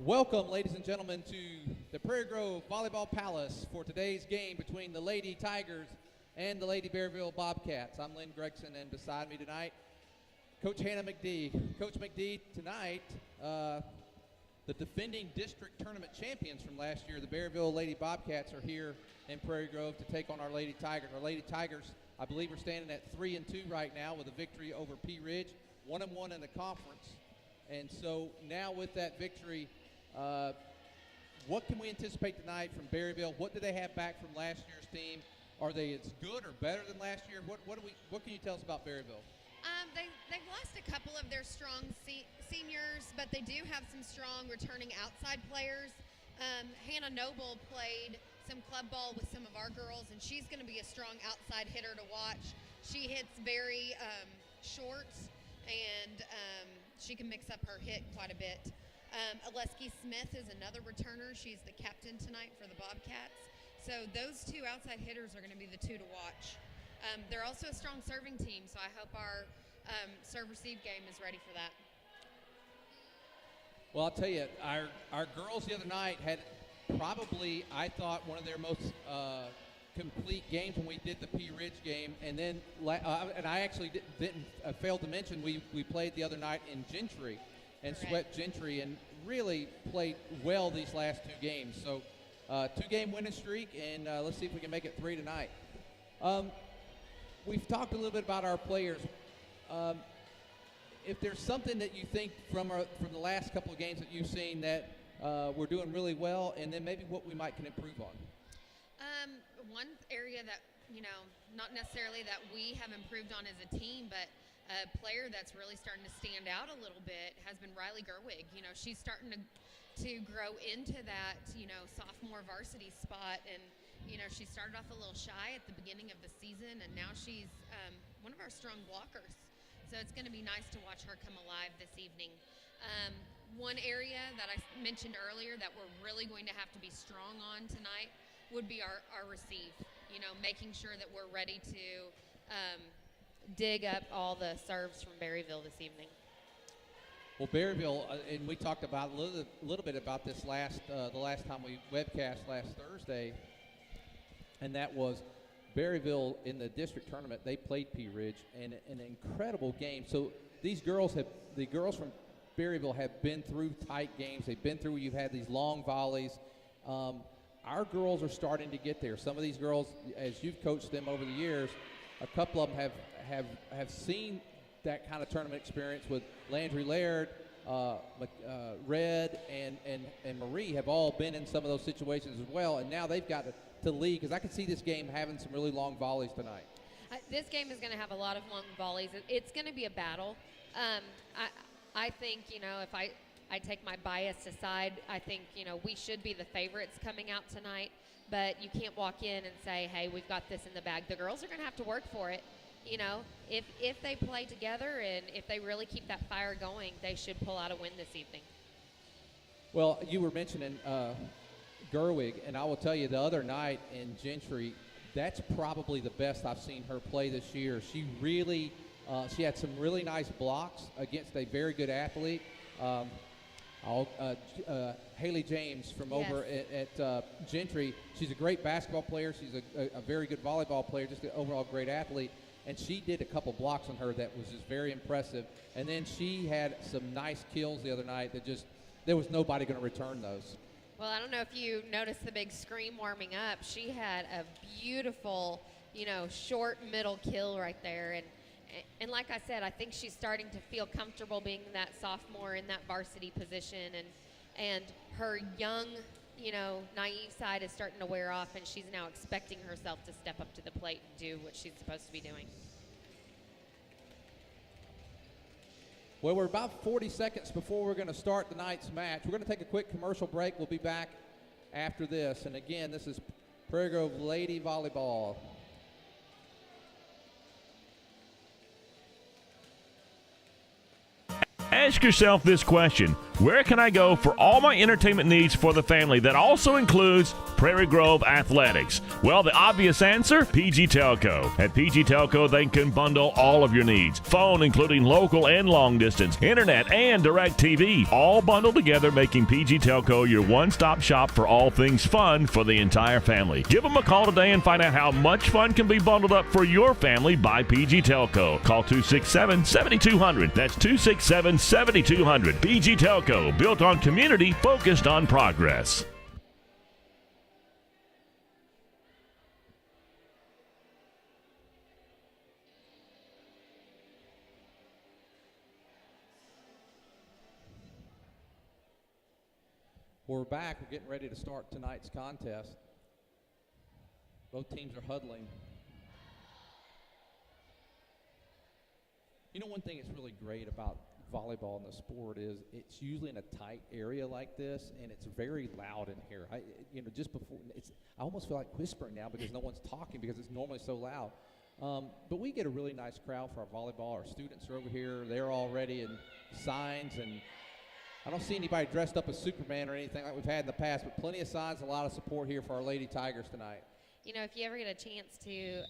Welcome, ladies and gentlemen, to the Prairie Grove Volleyball Palace for today's game between the Lady Tigers and the Lady Berryville Bobcats. I'm Lynn Gregson, and beside me tonight, Coach Hannah McD. Coach McD, tonight, the defending district tournament champions from last year, the Berryville Lady Bobcats, are here in Prairie Grove to take on our Lady Tigers. Our Lady Tigers, I believe, are standing at 3-2 right now with a victory over Pea Ridge, 1-1 in the conference. And so now with that victory, what can we anticipate tonight from Berryville? What do they have back from last year's team? Are they as good or better than last year? What can you tell us about Berryville? They've lost a couple of their strong seniors, but they do have some strong returning outside players. Hannah Noble played some club ball with some of our girls, and she's going to be a strong outside hitter to watch. She hits very short, and she can mix up her hit quite a bit. Aleski Smith is another returner. She's the captain tonight for the Bobcats. So those two outside hitters are going to be the two to watch. They're also a strong serving team, so I hope our serve-receive game is ready for that. Well, I'll tell you, our girls the other night had probably, I thought, one of their most complete games when we did the Pea Ridge game. And then, and I actually didn't fail to mention, we played the other night in Gentry and Correct. swept Gentry and really played well these last two games. So, two-game winning streak, and let's see if we can make it 3 tonight. We've talked a little bit about our players. If there's something that you think from the last couple of games that you've seen that we're doing really well, and then maybe what we might can improve on. One area that, not necessarily that we have improved on as a team, but a player that's really starting to stand out a little bit has been Riley Gerwig. She's starting to grow into that, sophomore varsity spot, and she started off a little shy at the beginning of the season, and now she's one of our strong blockers. So it's going to be nice to watch her come alive this evening. One area that I mentioned earlier that we're really going to have to be strong on tonight would be our receive. Making sure that we're ready to dig up all the serves from Berryville this evening. Well, Berryville, and we talked about a little bit about this the last time we webcast last Thursday, and that was Berryville in the district tournament. They played Pea Ridge, and an incredible game. So the girls from Berryville have been through tight games. They've been through where you've had these long volleys. Our girls are starting to get there. Some of these girls, as you've coached them over the years, a couple of them have seen that kind of tournament experience with Landry Laird, Red, and Marie have all been in some of those situations as well, and now they've got to lead, because I can see this game having some really long volleys tonight. This game is going to have a lot of long volleys. It's going to be a battle. I think, if I take my bias aside, I think, we should be the favorites coming out tonight, but you can't walk in and say, hey, we've got this in the bag. The girls are going to have to work for it. If they play together and if they really keep that fire going, they should pull out a win this evening. Well, you were mentioning Gerwig, and I will tell you the other night in Gentry, that's probably the best I've seen her play this year. She really, she had some really nice blocks against a very good athlete. Haley James from over at Gentry. She's a great basketball player. She's a very good volleyball player, just an overall great athlete. And she did a couple blocks on her that was just very impressive. And then she had some nice kills the other night that just, there was nobody going to return those. Well, I don't know if you noticed the big scream warming up. She had a beautiful, short middle kill right there. And like I said, I think she's starting to feel comfortable being that sophomore in that varsity position. And her young, naive side is starting to wear off, and she's now expecting herself to step up to the plate and do what she's supposed to be doing. Well, we're about 40 seconds before we're going to start tonight's match. We're going to take a quick commercial break. We'll be back after this. And again, this is Prairie Grove Lady Volleyball. Ask yourself this question: Where can I go for all my entertainment needs for the family that also includes Prairie Grove Athletics? Well, the obvious answer, PG Telco. At PG Telco, they can bundle all of your needs. Phone, including local and long distance, internet, and direct TV, all bundled together, making PG Telco your one-stop shop for all things fun for the entire family. Give them a call today and find out how much fun can be bundled up for your family by PG Telco. Call 267-7200. That's 267-7200. PG Telco, built on community, focused on progress. We're back. We're getting ready to start tonight's contest. Both teams are huddling. You know, one thing that's really great about volleyball in the sport is it's usually in a tight area like this, and it's very loud in here. Just before, I almost feel like whispering now because no one's talking because it's normally so loud. But we get a really nice crowd for our volleyball. Our students are over here. They're all ready in signs, and I don't see anybody dressed up as Superman or anything like we've had in the past, but plenty of signs, a lot of support here for our Lady Tigers tonight. You know, if you ever get a chance to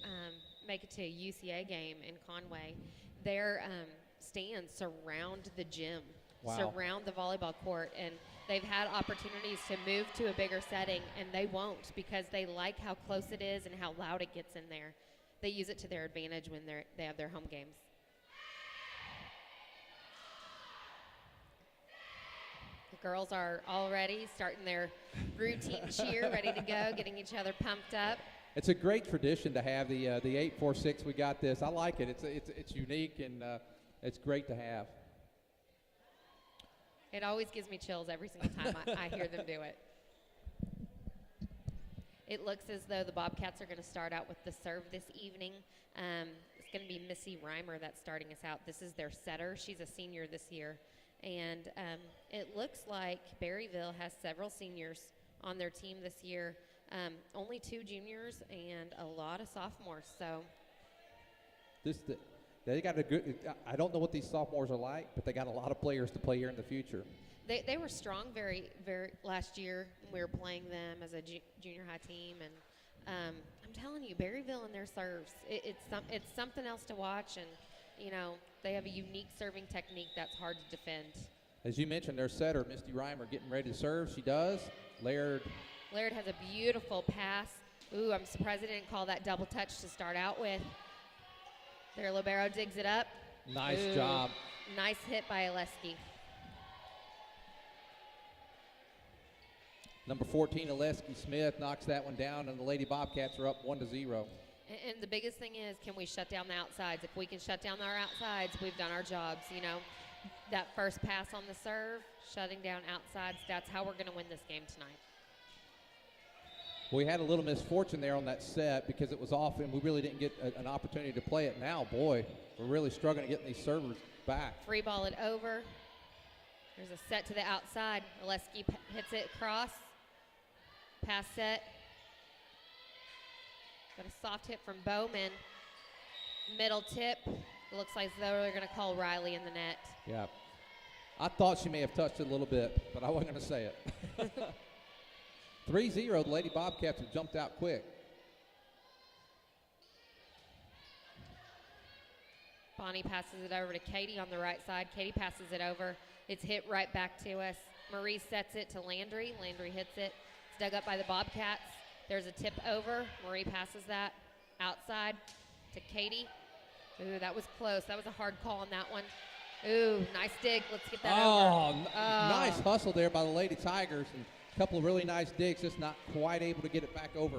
make it to a UCA game in Conway, their stands surround the gym, surround the volleyball court, and they've had opportunities to move to a bigger setting, and they won't because they like how close it is and how loud it gets in there. They use it to their advantage when they have their home games. The girls are already starting their routine cheer, ready to go, getting each other pumped up. It's a great tradition to have the 8-4-6. We got this. I like it. It's unique, and it's great to have. It always gives me chills every single time I hear them do it. It looks as though the Bobcats are going to start out with the serve this evening. It's going to be Missy Reimer that's starting us out. This is their setter. She's a senior this year. And it looks like Berryville has several seniors on their team this year. Only 2 juniors and a lot of sophomores. So they got a good. I don't know what these sophomores are like, but they got a lot of players to play here in the future. They were strong very last year when we were playing them as a junior high team, and I'm telling you, Berryville and their serves, it's something else to watch, and you know they have a unique serving technique that's hard to defend. As you mentioned, their setter, Misty Reimer, getting ready to serve. She does. Laird has a beautiful pass. Ooh, I'm surprised they didn't call that double touch to start out with. Their libero digs it up. Nice job. Nice hit by Oleski. Number 14, Oleski Smith, knocks that one down, and the Lady Bobcats are up 1-0. And the biggest thing is, can we shut down the outsides? If we can shut down our outsides, we've done our jobs, you know. That first pass on the serve, shutting down outsides, that's how we're going to win this game tonight. We had a little misfortune there on that set because it was off, and we really didn't get an opportunity to play it. Now, boy, we're really struggling to get these servers back. Free ball it over. There's a set to the outside. Oleski hits it across. Pass set. Got a soft hit from Bowman. Middle tip. It looks like they're going to call Riley in the net. Yeah. I thought she may have touched it a little bit, but I wasn't going to say it. 3-0, the Lady Bobcats have jumped out quick. Bonnie passes it over to Katie on the right side. Katie passes it over. It's hit right back to us. Marie sets it to Landry. Landry hits it. It's dug up by the Bobcats. There's a tip over. Marie passes that outside to Katie. Ooh, that was close. That was a hard call on that one. Ooh, nice dig. Let's get that over. Nice hustle there by the Lady Tigers. And a couple of really nice digs, just not quite able to get it back over.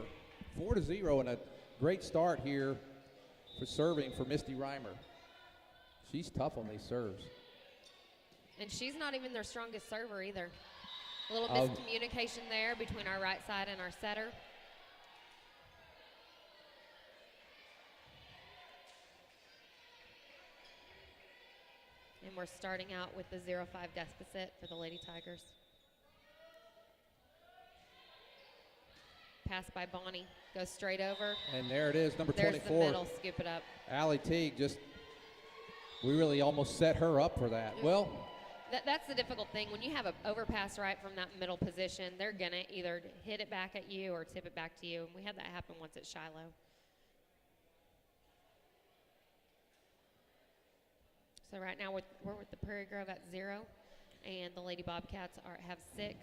4-0 and a great start here for serving for Misty Reimer. She's tough on these serves. And she's not even their strongest server either. A little miscommunication there between our right side and our setter. And we're starting out with the 0-5 deficit for the Lady Tigers. Pass by Bonnie, goes straight over. And there it is, number There's 24. the middle, scoop it up. Allie Teague we really almost set her up for that. Well, That's the difficult thing. When you have an overpass right from that middle position, they're going to either hit it back at you or tip it back to you. And we had that happen once at Shiloh. So right now we're with the Prairie Grove at 0, and the Lady Bobcats have 6.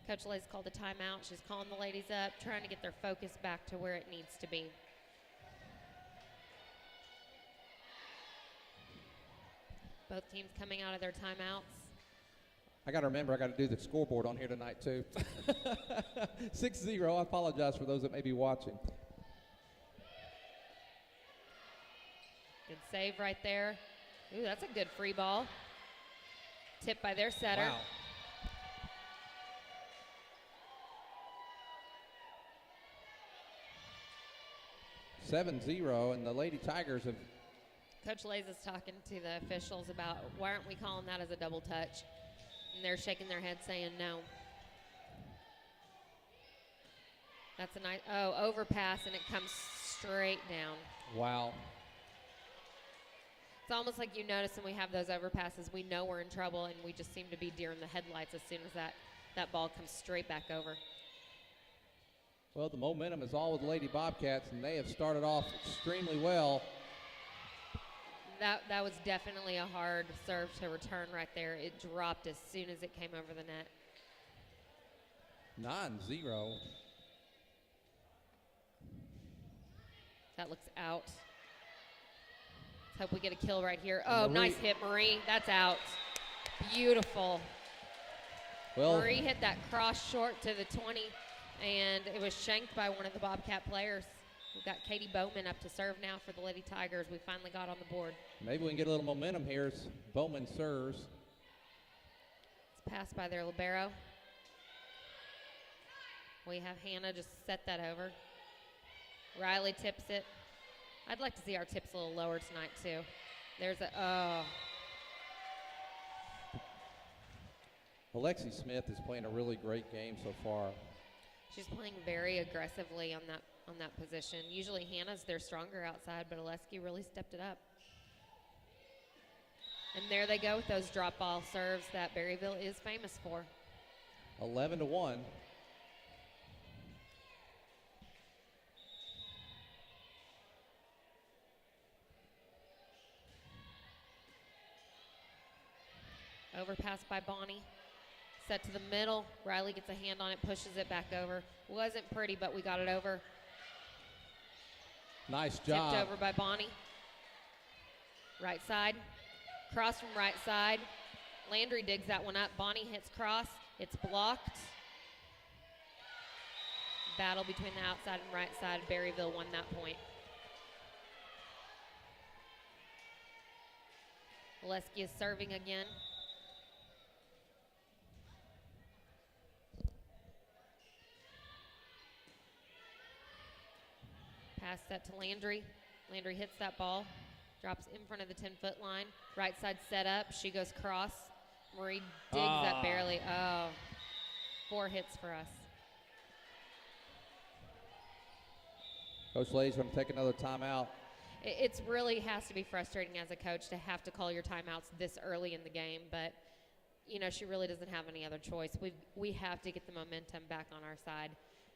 Coach Lay's called a timeout. She's calling the ladies up, trying to get their focus back to where it needs to be. Both teams coming out of their timeouts. I got to remember, I got to do the scoreboard on here tonight, too. 6-0. I apologize for those that may be watching. Good save right there. Ooh, that's a good free ball. Tipped by their setter. Wow. (7-0), and the Lady Tigers have. Coach Lays is talking to the officials about why aren't we calling that as a double touch? And they're shaking their head saying no. That's a nice, overpass, and it comes straight down. Wow. It's almost like you notice when we have those overpasses, we know we're in trouble, and we just seem to be deer in the headlights as soon as that ball comes straight back over. Well, the momentum is all with the Lady Bobcats, and they have started off extremely well. That was definitely a hard serve to return right there. It dropped as soon as it came over the net. 9-0. That looks out. Let's hope we get a kill right here. Oh, nice hit, Marie. That's out. Beautiful. Well, Marie hit that cross short to the 20, and it was shanked by one of the Bobcat players. We've got Katie Bowman up to serve now for the Lady Tigers. We finally got on the board. maybe we can get a little momentum here as Bowman serves. It's passed by their libero. We have Hannah just set that over. Riley tips it. I'd like to see our tips a little lower tonight, too. There's Alexi Smith is playing a really great game so far. She's playing very aggressively on that position. Usually Hannah's their stronger outside, but Oleski really stepped it up. And there they go with those drop ball serves that Berryville is famous for. 11-1. Overpass by Bonnie. Set to the middle. Riley gets a hand on it, pushes it back over. Wasn't pretty, but we got it over. Nice job. Tipped over by Bonnie. Right side. Cross from right side. Landry digs that one up. Bonnie hits cross. It's blocked. Battle between the outside and right side. Berryville won that point. Oleski is serving again. Pass set to Landry. Landry hits that ball. Drops in front of the 10-foot line. Right side set up. She goes cross. Marie digs that barely. 4 hits for us. Coach Lay's going to take another timeout. It's really has to be frustrating as a coach to have to call your timeouts this early in the game, but you know she really doesn't have any other choice. We have to get the momentum back on our side.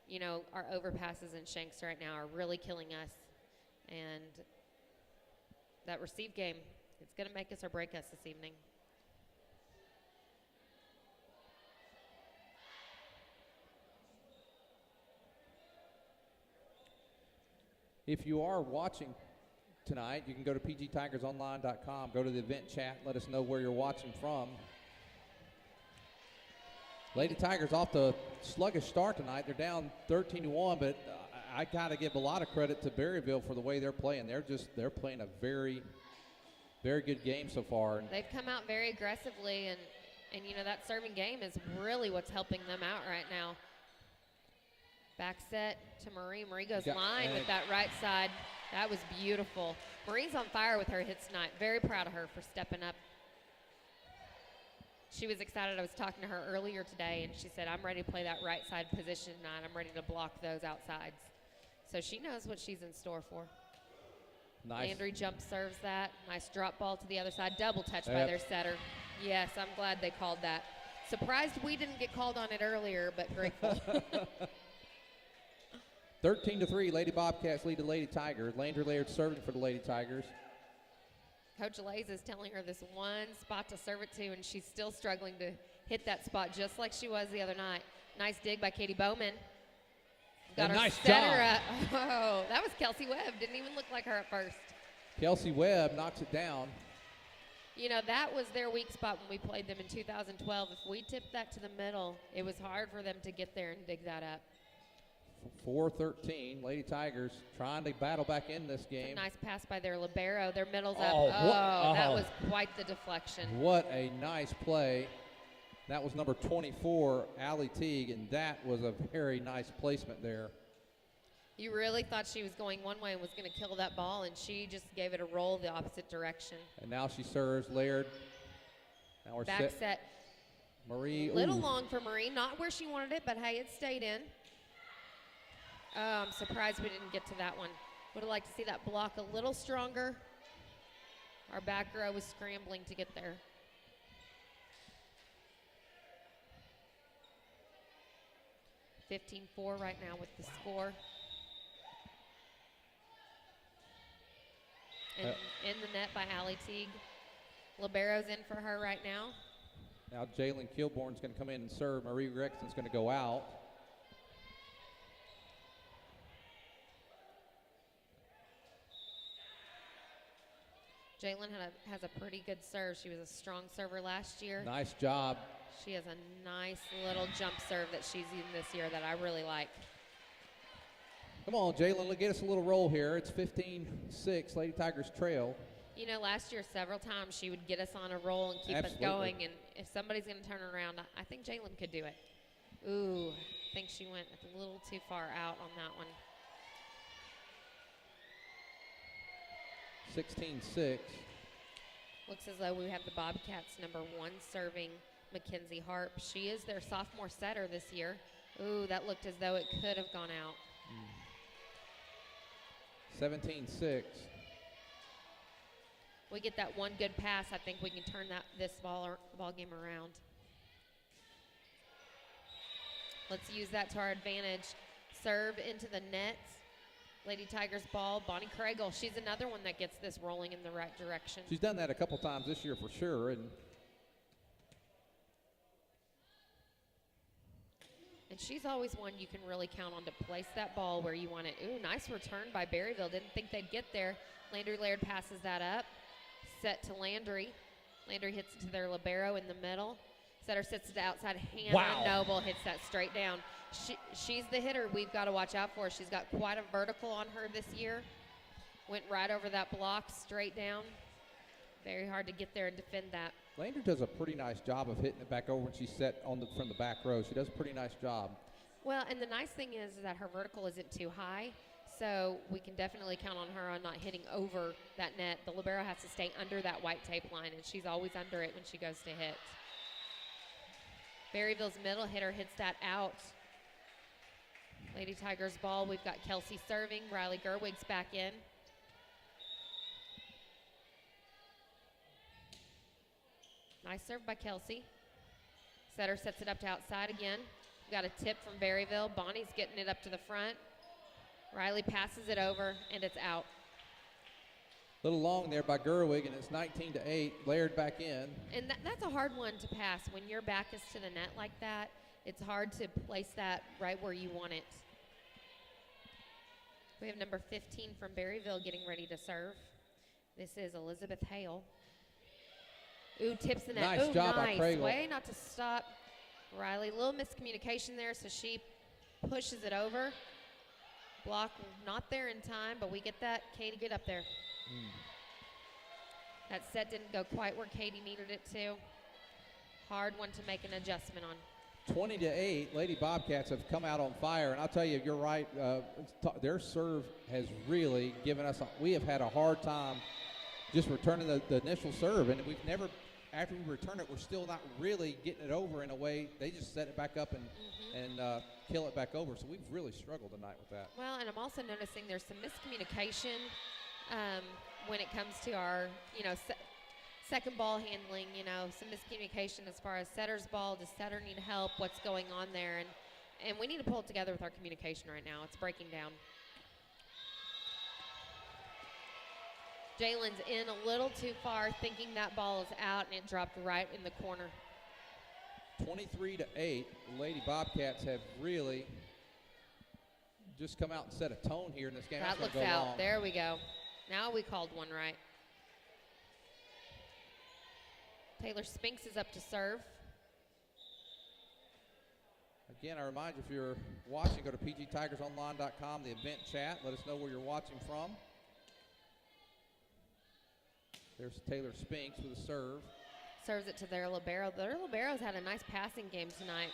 You know, our overpasses and shanks right now are really killing us, and that receive game, it's going to make us or break us this evening. If you are watching tonight, you can go to pgtigersonline.com, go to the event chat, let us know where you're watching from. Lady Tigers off to a sluggish start tonight. They're down 13-1, but I got to give a lot of credit to Berryville for the way they're playing. They're playing a very, very good game so far. They've come out very aggressively, and you know that serving game is really what's helping them out right now. Back set to Marie. Marie goes line with that right side. That was beautiful. Marie's on fire with her hits tonight. Very proud of her for stepping up. She was excited. I was talking to her earlier today, and she said, I'm ready to play that right side position tonight. I'm ready to block those outsides. So she knows what she's in store for. Nice. Landry jump serves that. Nice drop ball to the other side. Double touch by their setter. Yes, I'm glad they called that. Surprised we didn't get called on it earlier, but grateful. 13-3, Lady Bobcats lead the Lady Tigers. Landry Laird serving for the Lady Tigers. Coach Lays is telling her this one spot to serve it to, and she's still struggling to hit that spot just like she was the other night. Nice dig by Katie Bowman. Got her nice setter job. up. Oh, that was Kelsey Webb. Didn't even look like her at first. Kelsey Webb knocks it down. You know, that was their weak spot when we played them in 2012. If we tipped that to the middle, it was hard for them to get there and dig that up. 4-13, Lady Tigers trying to battle back in this game. Nice pass by their libero. Their middle's up. Oh, That oh. was quite the deflection. What a nice play. That was number 24, Allie Teague, and that was a very nice placement there. You really thought she was going one way and was going to kill that ball, and she just gave it a roll the opposite direction. And now she serves Laird. Now we're Back set. Marie. Little ooh. long for Marie. Not where she wanted it, but hey, it stayed in. Oh, I'm surprised we didn't get to that one. Would have liked to see that block a little stronger. Our back row was scrambling to get there. (15-4) right now with the score. And in the net by Allie Teague. Libero's in for her right now. Now Jalen Kilborn's going to come in and serve. Marie Rexon's going to go out. Jalen has a pretty good serve. She was a strong server last year. Nice job. She has a nice little jump serve that she's using this year that I really like. Come on, Jalen, let's get us a little roll here. It's 15-6, Lady Tigers trail. You know, last year several times she would get us on a roll and keep Absolutely. us going. And if somebody's going to turn around, I think Jalen could do it. Ooh, I think she went a little too far out on that one. 16-6. Looks as though we have the Bobcats number 1 serving Mackenzie Harp. She is their sophomore setter this year. Ooh, that looked as though it could have gone out. 17-6. We get that one good pass, I think we can turn this ball game around. Let's use that to our advantage. Serve into the net. Lady Tigers ball. Bonnie Craigle, she's another one that gets this rolling in the right direction. She's done that a couple times this year for sure. And she's always one you can really count on to place that ball where you want it. Ooh, nice return by Berryville. Didn't think they'd get there. Landry Laird passes that up. Set to Landry. Landry hits it to their libero in the middle. Setter sits it outside. Hannah Noble hits that straight down. She's the hitter we've got to watch out for. She's got quite a vertical on her this year. Went right over that block, straight down. Very hard to get there and defend that. Landry does a pretty nice job of hitting it back over when she's set from the back row. She does a pretty nice job. Well, and the nice thing is that her vertical isn't too high, so we can definitely count on her on not hitting over that net. The libero has to stay under that white tape line, and she's always under it when she goes to hit. Berryville's middle hitter hits that out. Lady Tigers ball. We've got Kelsey serving. Riley Gerwig's back in. Nice serve by Kelsey. Setter sets it up to outside again. We got a tip from Berryville. Bonnie's getting it up to the front. Riley passes it over, and it's out. A little long there by Gerwig, and it's 19-8. Laird back in. And that's a hard one to pass. When your back is to the net like that, it's hard to place that right where you want it. We have number 15 from Berryville getting ready to serve. This is Elizabeth Hale. Ooh, tips the net. Nice Ooh, job by nice Craigle. way not to stop Riley. A little miscommunication there, so she pushes it over. Block not there in time, but we get that. Katie, get up there. That set didn't go quite where Katie needed it to. Hard one to make an adjustment on. 20-8, Lady Bobcats have come out on fire, and I'll tell you, you're right. Their serve has really given us. We have had a hard time just returning the initial serve, and we've never. After we return it, we're still not really getting it over in a way. They just set it back up and kill it back over. So we've really struggled tonight with that. Well, and I'm also noticing there's some miscommunication when it comes to our, second ball handling, some miscommunication as far as setter's ball. Does setter need help? What's going on there? And we need to pull it together with our communication right now. It's breaking down. Jalen's in a little too far, thinking that ball is out, and it dropped right in the corner. 23-8. The Lady Bobcats have really just come out and set a tone here in this game. That looks out. Long. There we go. Now we called one right. Taylor Spinks is up to serve. Again, I remind you, if you're watching, go to pgtigersonline.com, the event chat. Let us know where you're watching from. There's Taylor Spinks with a serve. Serves it to their libero. Their libero's had a nice passing game tonight.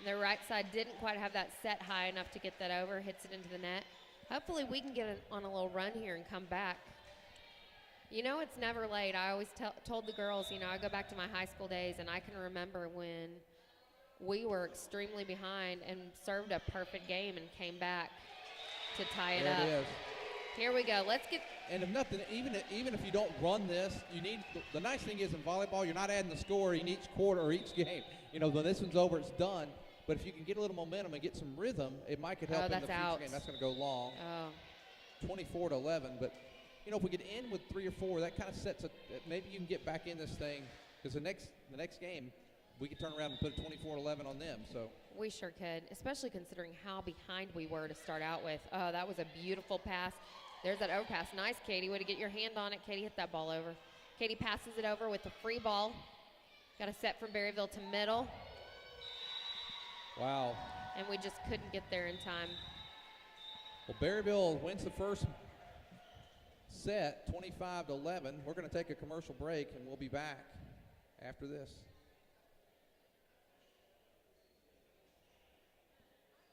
Their right side didn't quite have that set high enough to get that over, hits it into the net. Hopefully we can get on a little run here and come back. It's never late. I always told the girls, I go back to my high school days, and I can remember when we were extremely behind and served a perfect game and came back to tie it up. There it is. Here we go. Let's get. And if nothing, even if you don't run this, you need. The nice thing is in volleyball, you're not adding the score in each quarter or each game. When this one's over, it's done. But if you can get a little momentum and get some rhythm, it might could help in the future game. That's going to go long. 24-11. But if we get in with 3 or 4, that kind of sets a. Maybe you can get back in this thing, because the next game, we could turn around and put a 24-11 on them. So we sure could, especially considering how behind we were to start out with. Oh, that was a beautiful pass. There's that overpass. Nice, Katie. Way to get your hand on it. Katie hit that ball over. Katie passes it over with the free ball. Got a set from Berryville to middle. Wow. And we just couldn't get there in time. Well, Berryville wins the first set, 25-11. We're going to take a commercial break, and we'll be back after this.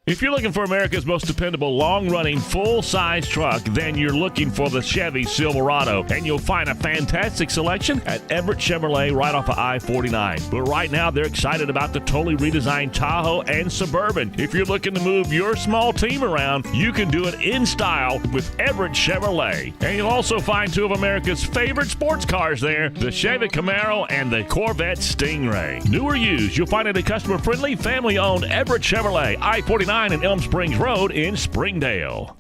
If you're looking for America's most dependable, long-running, full-size truck, then you're looking for the Chevy Silverado, and you'll find a fantastic selection at Everett Chevrolet right off of I-49. But right now, they're excited about the totally redesigned Tahoe and Suburban. If you're looking to move your small team around, you can do it in style with Everett Chevrolet. And you'll also find two of America's favorite sports cars there, the Chevy Camaro and the Corvette Stingray. New or used, you'll find it at customer-friendly, family-owned Everett Chevrolet, I-49 and Elm Springs Road in Springdale.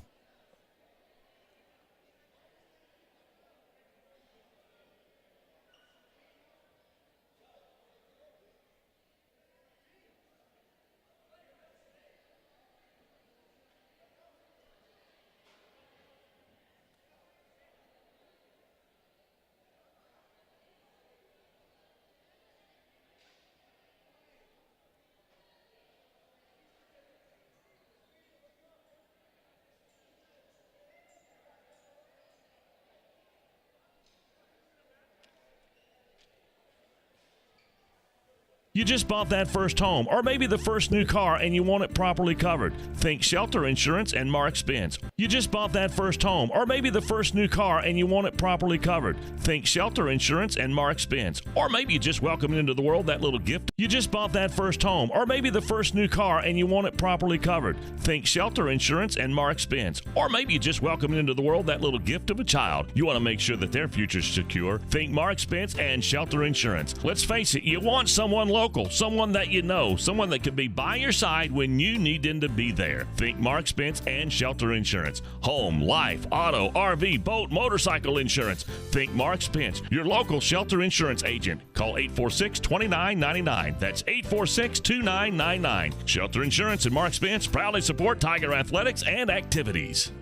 You just bought that first home, or maybe the first new car, and you want it properly covered. Think Shelter Insurance and Mark Spence. You just bought that first home, or maybe the first new car, and you want it properly covered. Think Shelter Insurance and Mark Spence. Or maybe you just welcomed into the world that little gift. You just bought that first home, or maybe the first new car, and you want it properly covered. Think Shelter Insurance and Mark Spence. Or maybe you just welcomed into the world that little gift of a child. You want to make sure that their future's secure. Think Mark Spence and Shelter Insurance. Let's face it, you want someone local, someone that you know, someone that can be by your side when you need them to be there. Think Mark Spence and Shelter Insurance. Home, life, auto, RV, boat, motorcycle insurance. Think Mark Spence, your local Shelter Insurance agent. Call 846-2999. That's 846-2999. Shelter Insurance and Mark Spence proudly support Tiger athletics and activities.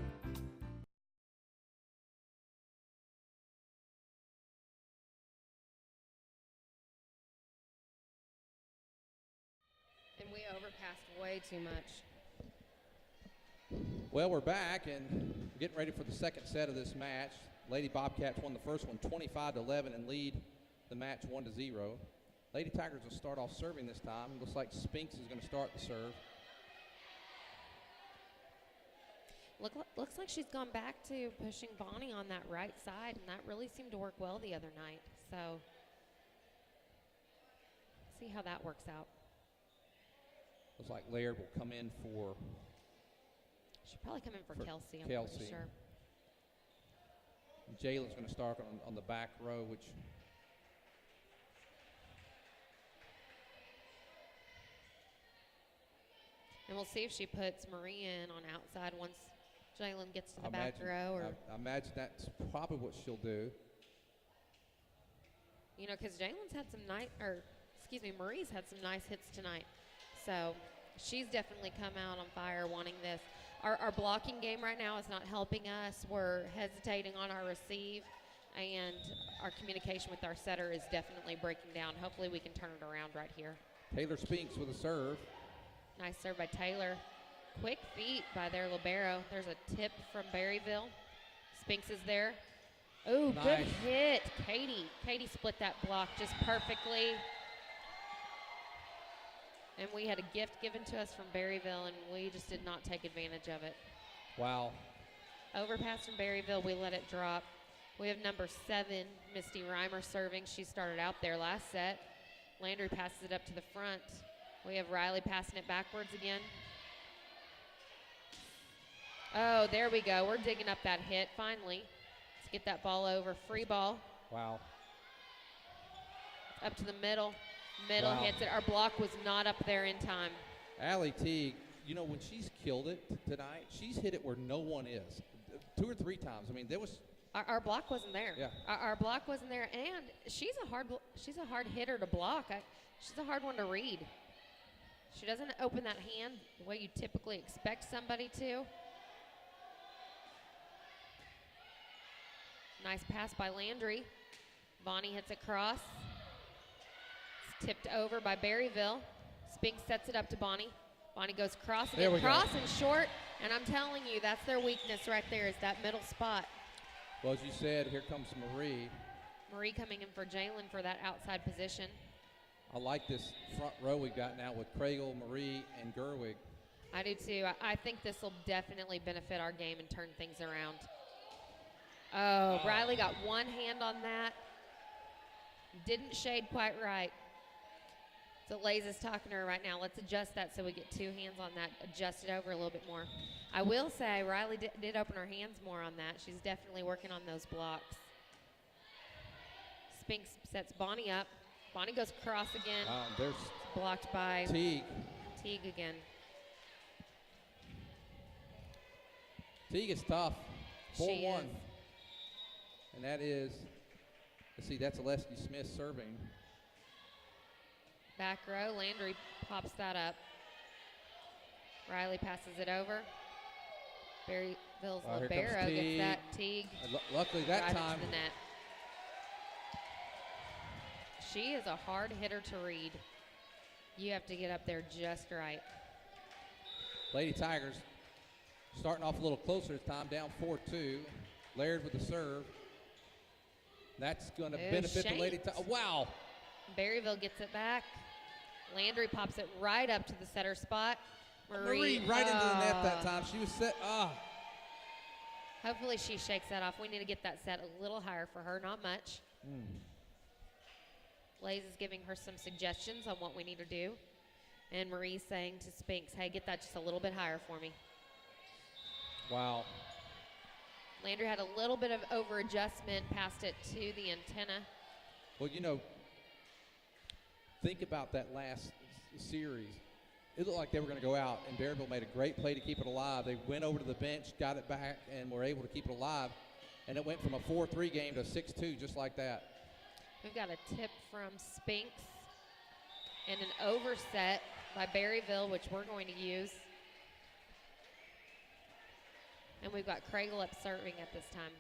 Way too much. Well, we're back and getting ready for the second set of this match. Lady Bobcats won the first one 25-11 and lead the match 1-0. Lady Tigers will start off serving this time. Looks like Spinks is going to start the serve. Looks like she's gone back to pushing Bonnie on that right side, and that really seemed to work well the other night. So, see how that works out. Looks like Laird will come in for. She'll probably come in for Kelsey. I'm Kelsey. pretty sure. Jalen's going to start on the back row, which And we'll see if she puts Marie in on outside once Jalen gets to the back row. Or I imagine that's probably what she'll do. You know, because Jalen's had some Marie's had some nice hits tonight. So she's definitely come out on fire wanting this. Our blocking game right now is not helping us. We're hesitating on our receive, and our communication with our setter is definitely breaking down. Hopefully we can turn it around right here. Taylor Spinks with a serve. Nice serve by Taylor. Quick feet by their libero. There's a tip from Berryville. Spinks is there. Oh, nice. Good hit. Katie split that block just perfectly. And we had a gift given to us from Berryville, and we just did not take advantage of it. Wow. Overpass from Berryville, we let it drop. We have number 7, Misty Reimer, serving. She started out there last set. Landry passes it up to the front. We have Riley passing it backwards again. Oh, there we go. We're digging up that hit finally. Let's get that ball over. Free ball. Wow. Up to the middle. Middle Wow. hits it. Our block was not up there in time. Allie Teague, you know, when she's killed it tonight, she's hit it where no one is. 2 or 3 times. I mean, there was. Our block wasn't there. Yeah. Our block wasn't there, and she's a hard hitter to block. She's a hard one to read. She doesn't open that hand the way you typically expect somebody to. Nice pass by Landry. Bonnie hits it cross. It's tipped over by Berryville. Spinks sets it up to Bonnie. Bonnie goes cross There we again, go. cross and short. And I'm telling you, that's their weakness right there, is that middle spot. Well, as you said, here comes Marie. Marie coming in for Jalen for that outside position. I like this front row we've got now with Craigle, Marie, and Gerwig. I do too. I think this will definitely benefit our game and turn things around. Oh, Riley got one hand on that. Didn't shade quite right. So Lays is talking to her right now. Let's adjust that so we get 2 hands on that. Adjust it over a little bit more. I will say Riley did open her hands more on that. She's definitely working on those blocks. Spinks sets Bonnie up. Bonnie goes cross again. There's Blocked by Teague. Teague again. Teague is tough. 4-1. She is. And that is, let's see, that's Alessi Smith serving. Back row, Landry pops that up. Riley passes it over. Berryville's Here libero comes gets Teague. that. Teague Luckily that right time. into the net. She is a hard hitter to read. You have to get up there just right. Lady Tigers starting off a little closer this time, down 4-2. Laird with the serve. That's going to benefit the Lady Tigers. Wow. Berryville gets it back. Landry pops it right up to the setter spot. Marie right into the net that time. She was set. Hopefully she shakes that off. We need to get that set a little higher for her, not much. Lays is giving her some suggestions on what we need to do. And Marie's saying to Spinks, hey, get that just a little bit higher for me. Wow. Landry had a little bit of over-adjustment, passed it to the antenna. Well, you know, think about that last series. It looked like they were going to go out, and Berryville made a great play to keep it alive. They went over to the bench, got it back, and were able to keep it alive. And it went from a 4-3 game to a 6-2, just like that. We've got a tip from Spinks and an overset by Berryville, which we're going to use. And we've got Craigle up serving at this time.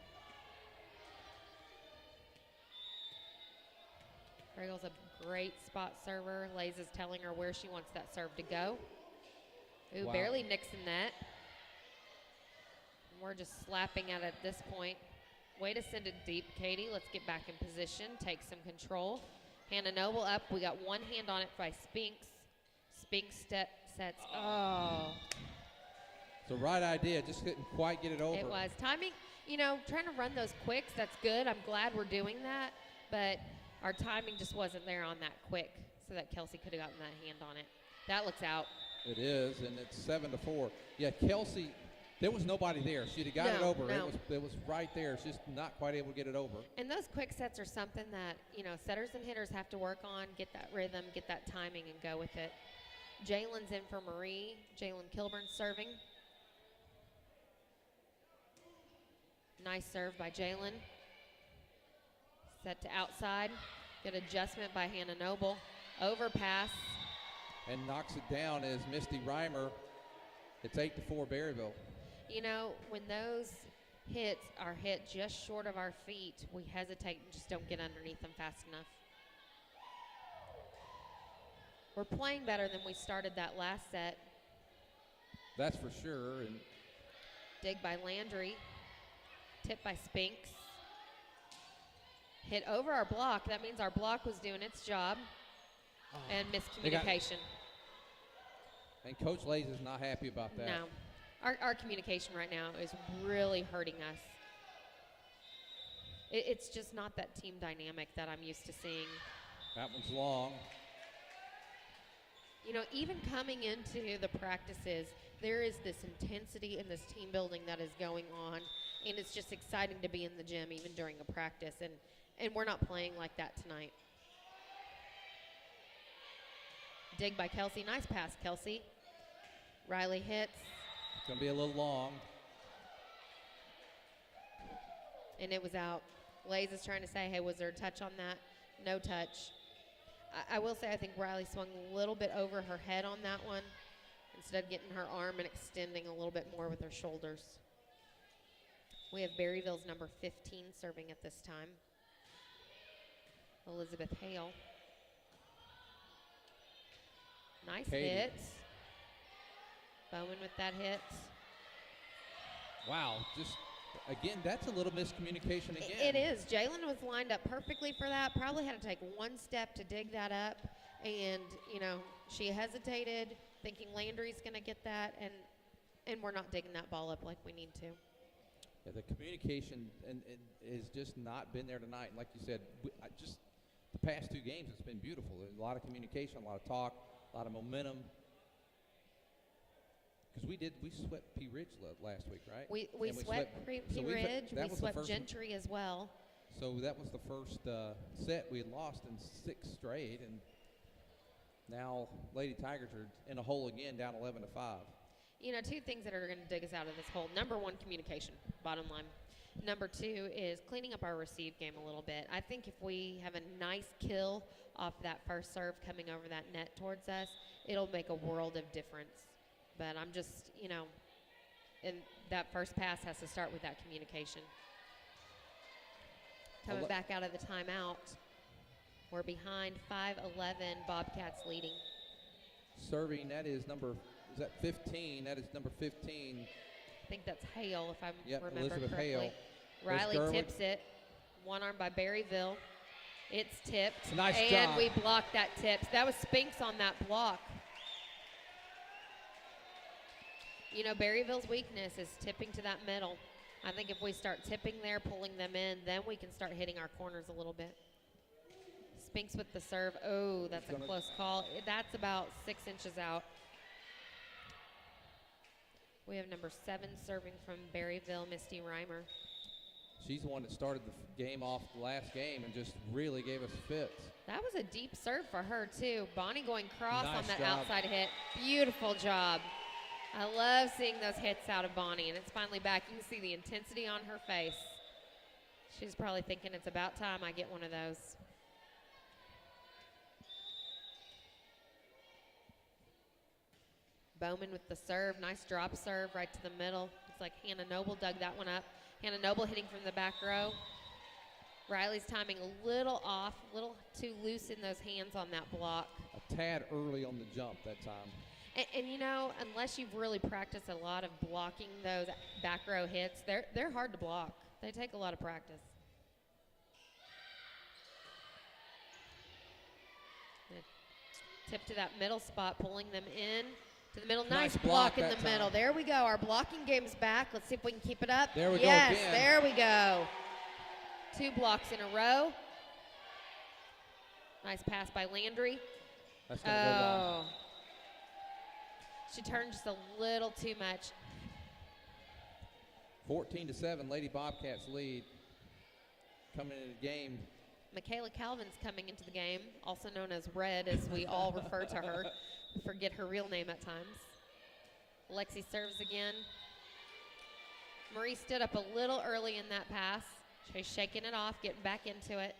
Craigle's a great spot server. Lays is telling her where she wants that serve to go. Ooh, Wow. barely nicks in that. We're just slapping at it at this point. Way to send it deep, Katie. Let's get back in position, take some control. Hannah Noble up. We got one hand on it by Spinks. Spinks sets. Oh. It's the right idea, just couldn't quite get it over. It was. Timing, you know, trying to run those quicks, that's good. I'm glad we're doing that. But our timing just wasn't there on that quick so that Kelsey could have gotten that hand on it. That looks out. It is, and it's 7-4. Yeah, Kelsey, there was nobody there. She'd have got it over. No. It was right there. She's just not quite able to get it over. And those quick sets are something that, you know, setters and hitters have to work on, get that rhythm, get that timing, and go with it. Jalen's in for Marie. Jalen Kilburn serving. Nice serve by Jalen. Set to outside. Good adjustment by Hannah Noble. Overpass. And knocks it down is Misty Reimer. It's 8-4 Berryville. You know, when those hits are hit just short of our feet, we hesitate and just don't get underneath them fast enough. We're playing better than we started that last set. That's for sure. And Dig by Landry. Tip by Spinks. Hit over our block. That means our block was doing its job. And miscommunication. And Coach Lays is not happy about that. No. Our communication right now is really hurting us. It's just not that team dynamic that I'm used to seeing. That one's long. You know, even coming into the practices, there is this intensity and this team building that is going on, and it's just exciting to be in the gym even during a practice, and we're not playing like that tonight. Dig by Kelsey. Nice pass, Kelsey. Riley hits. It's going to be a little long. And it was out. Lays is trying to say, hey, was there a touch on that? No touch. I will say I think Riley swung a little bit over her head on that one instead of getting her arm and extending a little bit more with her shoulders. We have Berryville's number 15 serving at this time. Elizabeth Hale. Nice hit. Bowman with that hit. Wow, just again, that's a little miscommunication again. It is. Jalen was lined up perfectly for that. Probably had to take one step to dig that up. And, you know, she hesitated, thinking Landry's going to get that. And we're not digging that ball up like we need to. Yeah, the communication has just not been there tonight. And like you said, just the past two games, it's been beautiful. There's a lot of communication, a lot of talk, a lot of momentum. Because we swept P. Ridge last week, right? We swept P. Ridge. We swept Gentry as well. So that was the first set we had lost in 6 straight, and now Lady Tigers are in a hole again, down 11-5. You know, 2 things that are going to dig us out of this hole. Number 1, communication, bottom line. Number 2 is cleaning up our receive game a little bit. I think if we have a nice kill off that first serve coming over that net towards us, it'll make a world of difference. But I'm just, you know, and that first pass has to start with that communication. Coming back out of the timeout, we're behind 5-11, Bobcats leading. Serving, that is 15? That is number 15. I think that's Hale, if I remember Elizabeth correctly. Hale. Riley tips it. One arm by Berryville. It's tipped. Nice job. And we blocked that tip. That was Spinks on that block. You know, Berryville's weakness is tipping to that middle. I think if we start tipping there, pulling them in, then we can start hitting our corners a little bit. Spinks with the serve. Oh, that's a close call. That's about 6 inches out. We have number 7 serving from Berryville, Misty Reimer. She's the one that started the game off the last game and just really gave us fits. That was a deep serve for her, too. Bonnie going cross Nice on that job. outside hit. Beautiful job. I love seeing those hits out of Bonnie, and it's finally back. You can see the intensity on her face. She's probably thinking it's about time I get one of those. Bowman with the serve. Nice drop serve right to the middle. Looks like Hannah Noble dug that one up. Hannah Noble hitting from the back row. Riley's timing a little off, a little too loose in those hands on that block. A tad early on the jump that time. And you know, unless you've really practiced a lot of blocking those back row hits, they're hard to block. They take a lot of practice. Tip to that middle spot, pulling them in to the middle. Nice block in the middle. There we go. Our blocking game's back. Let's see if we can keep it up. There we go yes, again. there we go. 2 blocks in a row. Nice pass by Landry. That's going to go long. She turned just a little too much. 14-7, Lady Bobcats lead. Coming into the game. Michaela Calvin's coming into the game, also known as Red, as we all refer to her. forget her real name at times. Lexi serves again. Marie stood up a little early in that pass. She's shaking it off, getting back into it.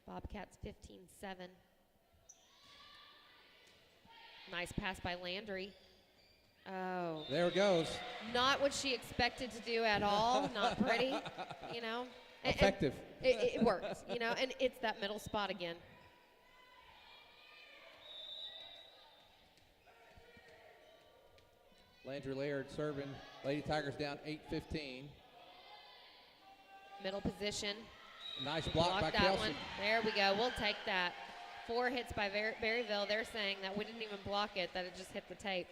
Bobcats 15-7. Nice pass by Landry. Oh. There it goes. Not what she expected to do at all. Not pretty, you know. Effective. It worked, you know, and it's that middle spot again. Landry Laird serving. Lady Tigers down 8-15. Middle position. Nice block by that Kelsey. one. There we go. We'll take that. 4 hits by Berryville. They're saying that we didn't even block it, that it just hit the tape.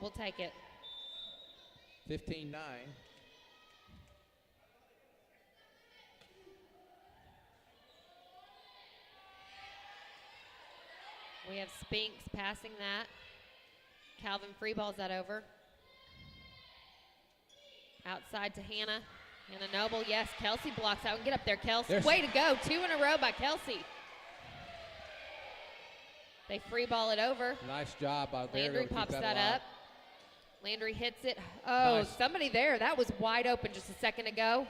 We'll take it. 15-9. We have Spinks passing that. Calvin free balls that over. Outside to Hannah. Hannah Noble, yes. Kelsey blocks out. Get up there, Kelsey. Way to go. 2 in a row by Kelsey. They free ball it over. Nice job by Berryville. Landry pops that up. Landry hits it. Oh, nice. Somebody there. That was wide open just a second ago.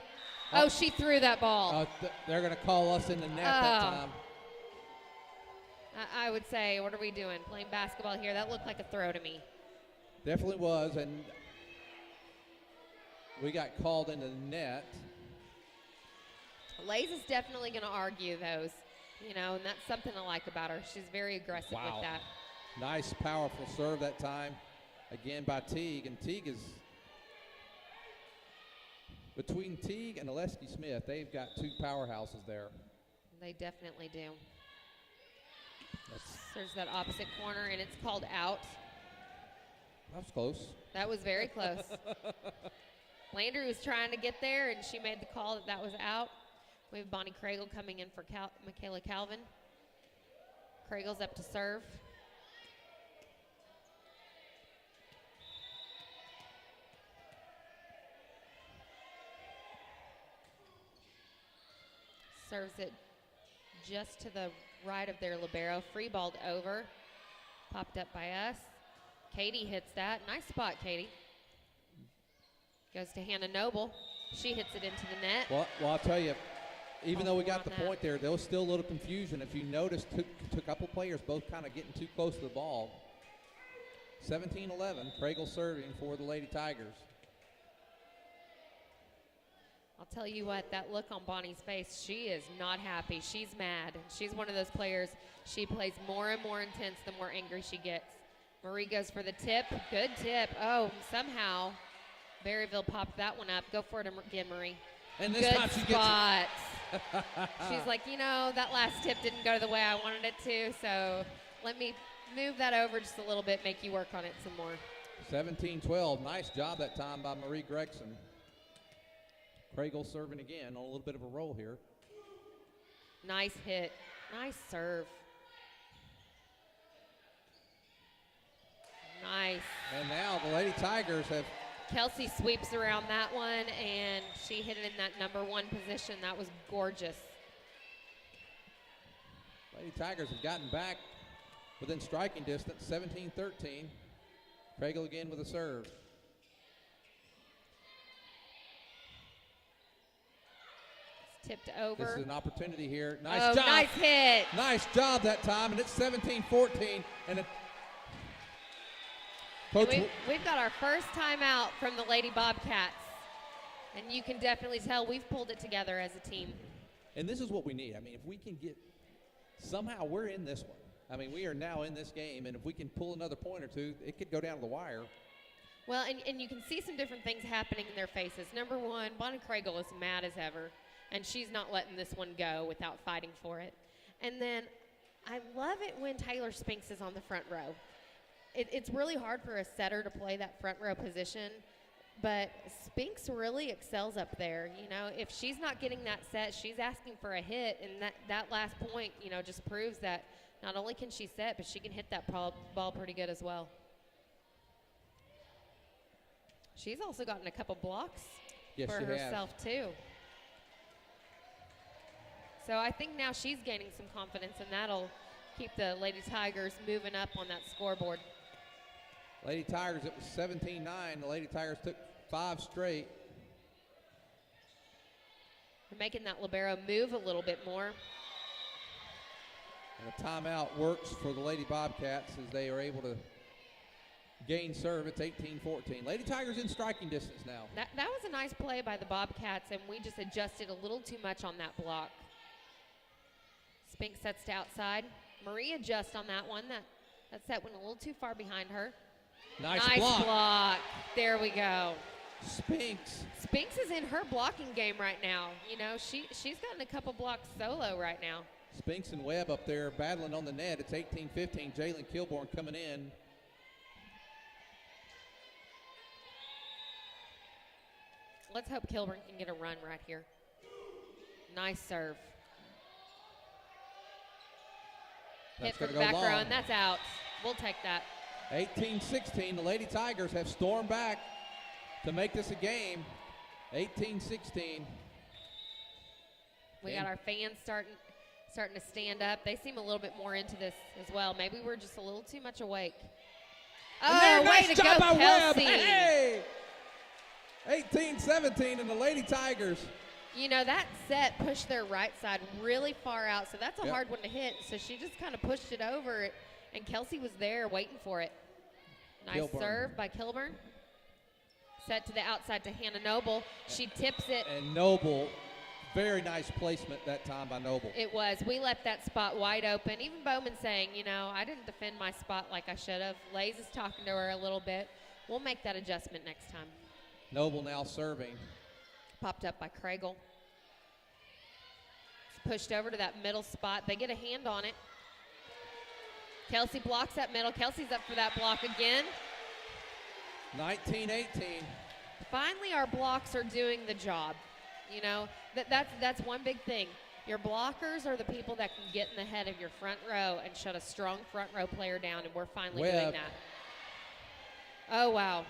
Oh, she threw that ball. They're going to call us in the net that time. I would say, what are we doing? Playing basketball here? That looked like a throw to me. Definitely was, and we got called into the net. Lays is definitely going to argue those, you know, and that's something I like about her. She's very aggressive with that. Nice, powerful serve that time, again by Teague, and Teague is, between Teague and Oleski Smith, they've got 2 powerhouses there. They definitely do. There's that opposite corner, and it's called out. That was close. That was very close. Landry was trying to get there, and she made the call that was out. We have Bonnie Craigle coming in for Michaela Calvin. Craigle's up to serve. Serves it just to the right of their libero. Free balled over. Popped up by us. Katie hits that. Nice spot, Katie. Goes to Hannah Noble. She hits it into the net. Well, I'll tell you, even though we got the point there was still a little confusion. If you noticed, took a couple players both kind of getting too close to the ball. 17-11, Praigle serving for the Lady Tigers. I'll tell you what, that look on Bonnie's face, she is not happy. She's mad. She's one of those players, she plays more and more intense the more angry she gets. Marie goes for the tip. Good tip. Oh, somehow Berryville popped that one up. Go for it again, Marie. And this Good time she spot. gets it. She's like, you know, that last tip didn't go the way I wanted it to, so let me move that over just a little bit, make you work on it some more. 17-12. Nice job that time by Marie Gregson. Craigle serving again on a little bit of a roll here. Nice hit. Nice serve. Nice. And now the Lady Tigers have. Kelsey sweeps around that one, and she hit it in that number 1 position. That was gorgeous. Lady Tigers have gotten back within striking distance, 17-13. Craigle again with a serve. Tipped over. This is an opportunity here. Nice job. Nice hit. Nice job that time, and it's 17-14. And Coach, we've got our first timeout from the Lady Bobcats, and you can definitely tell we've pulled it together as a team. And this is what we need. I mean, if we can get somehow we're in this one. I mean, we are now in this game, and if we can pull another point or two, it could go down to the wire. Well, and you can see some different things happening in their faces. Number 1, Bonnie Craigle is mad as ever, and she's not letting this one go without fighting for it. And then I love it when Taylor Spinks is on the front row. It's really hard for a setter to play that front row position, but Spinks really excels up there. You know, if she's not getting that set, she's asking for a hit, and that last point, you know, just proves that not only can she set, but she can hit that ball pretty good as well. She's also gotten a couple blocks. Yes, for she has. herself too. So I think now she's gaining some confidence, and that'll keep the Lady Tigers moving up on that scoreboard. Lady Tigers, it was 17-9. The Lady Tigers took 5 straight. We're making that libero move a little bit more. And a timeout works for the Lady Bobcats as they are able to gain serve. It's 18-14. Lady Tigers in striking distance now. That was a nice play by the Bobcats, and we just adjusted a little too much on that block. Spink sets to outside. Marie adjusts on that one. That set went a little too far behind her. Nice block. There we go. Spinks is in her blocking game right now. You know, she's gotten a couple blocks solo right now. Spinks and Webb up there battling on the net. It's 18-15. Jalen Kilborn coming in. Let's hope Kilburn can get a run right here. Nice serve. That's Hit from gonna the go back row, long. and that's out. We'll take that. 18-16. The Lady Tigers have stormed back to make this a game. 18-16. We got our fans starting to stand up. They seem a little bit more into this as well. Maybe we're just a little too much awake. Oh, way nice to job go, by Webb. Kelsey. Hey! 18-17, and the Lady Tigers. You know, that set pushed their right side really far out, so that's a Yep. hard one to hit. So she just kind of pushed it over, and Kelsey was there waiting for it. Nice Kilburn. serve by Kilburn. Set to the outside to Hannah Noble. She tips it. And Noble, very nice placement that time by Noble. It was. We left that spot wide open. Even Bowman saying, you know, I didn't defend my spot like I should have. Lays is talking to her a little bit. We'll make that adjustment next time. Noble now serving. Popped up by Craigle. It's pushed over to that middle spot. They get a hand on it. Kelsey blocks that middle. Kelsey's up for that block again. 19-18. Finally, our blocks are doing the job. You know, that's one big thing. Your blockers are the people that can get in the head of your front row and shut a strong front row player down, and we're finally doing Webb. that. Oh, wow.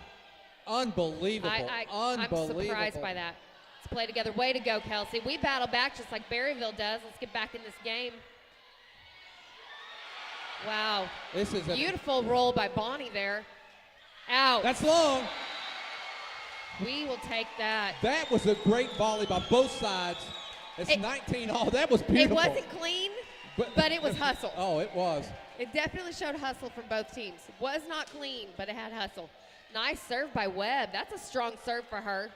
Unbelievable. I'm surprised by that. Let's play together. Way to go, Kelsey. We battle back just like Berryville does. Let's get back in this game. Wow. This is a Beautiful roll by Bonnie there. Out. That's long. We will take that. That was a great volley by both sides. It's 19 all. That was It beautiful. wasn't clean, but it was hustle. Oh, it was. It definitely showed hustle from both teams. It was not clean, but it had hustle. Nice serve by Webb. That's a strong serve for her.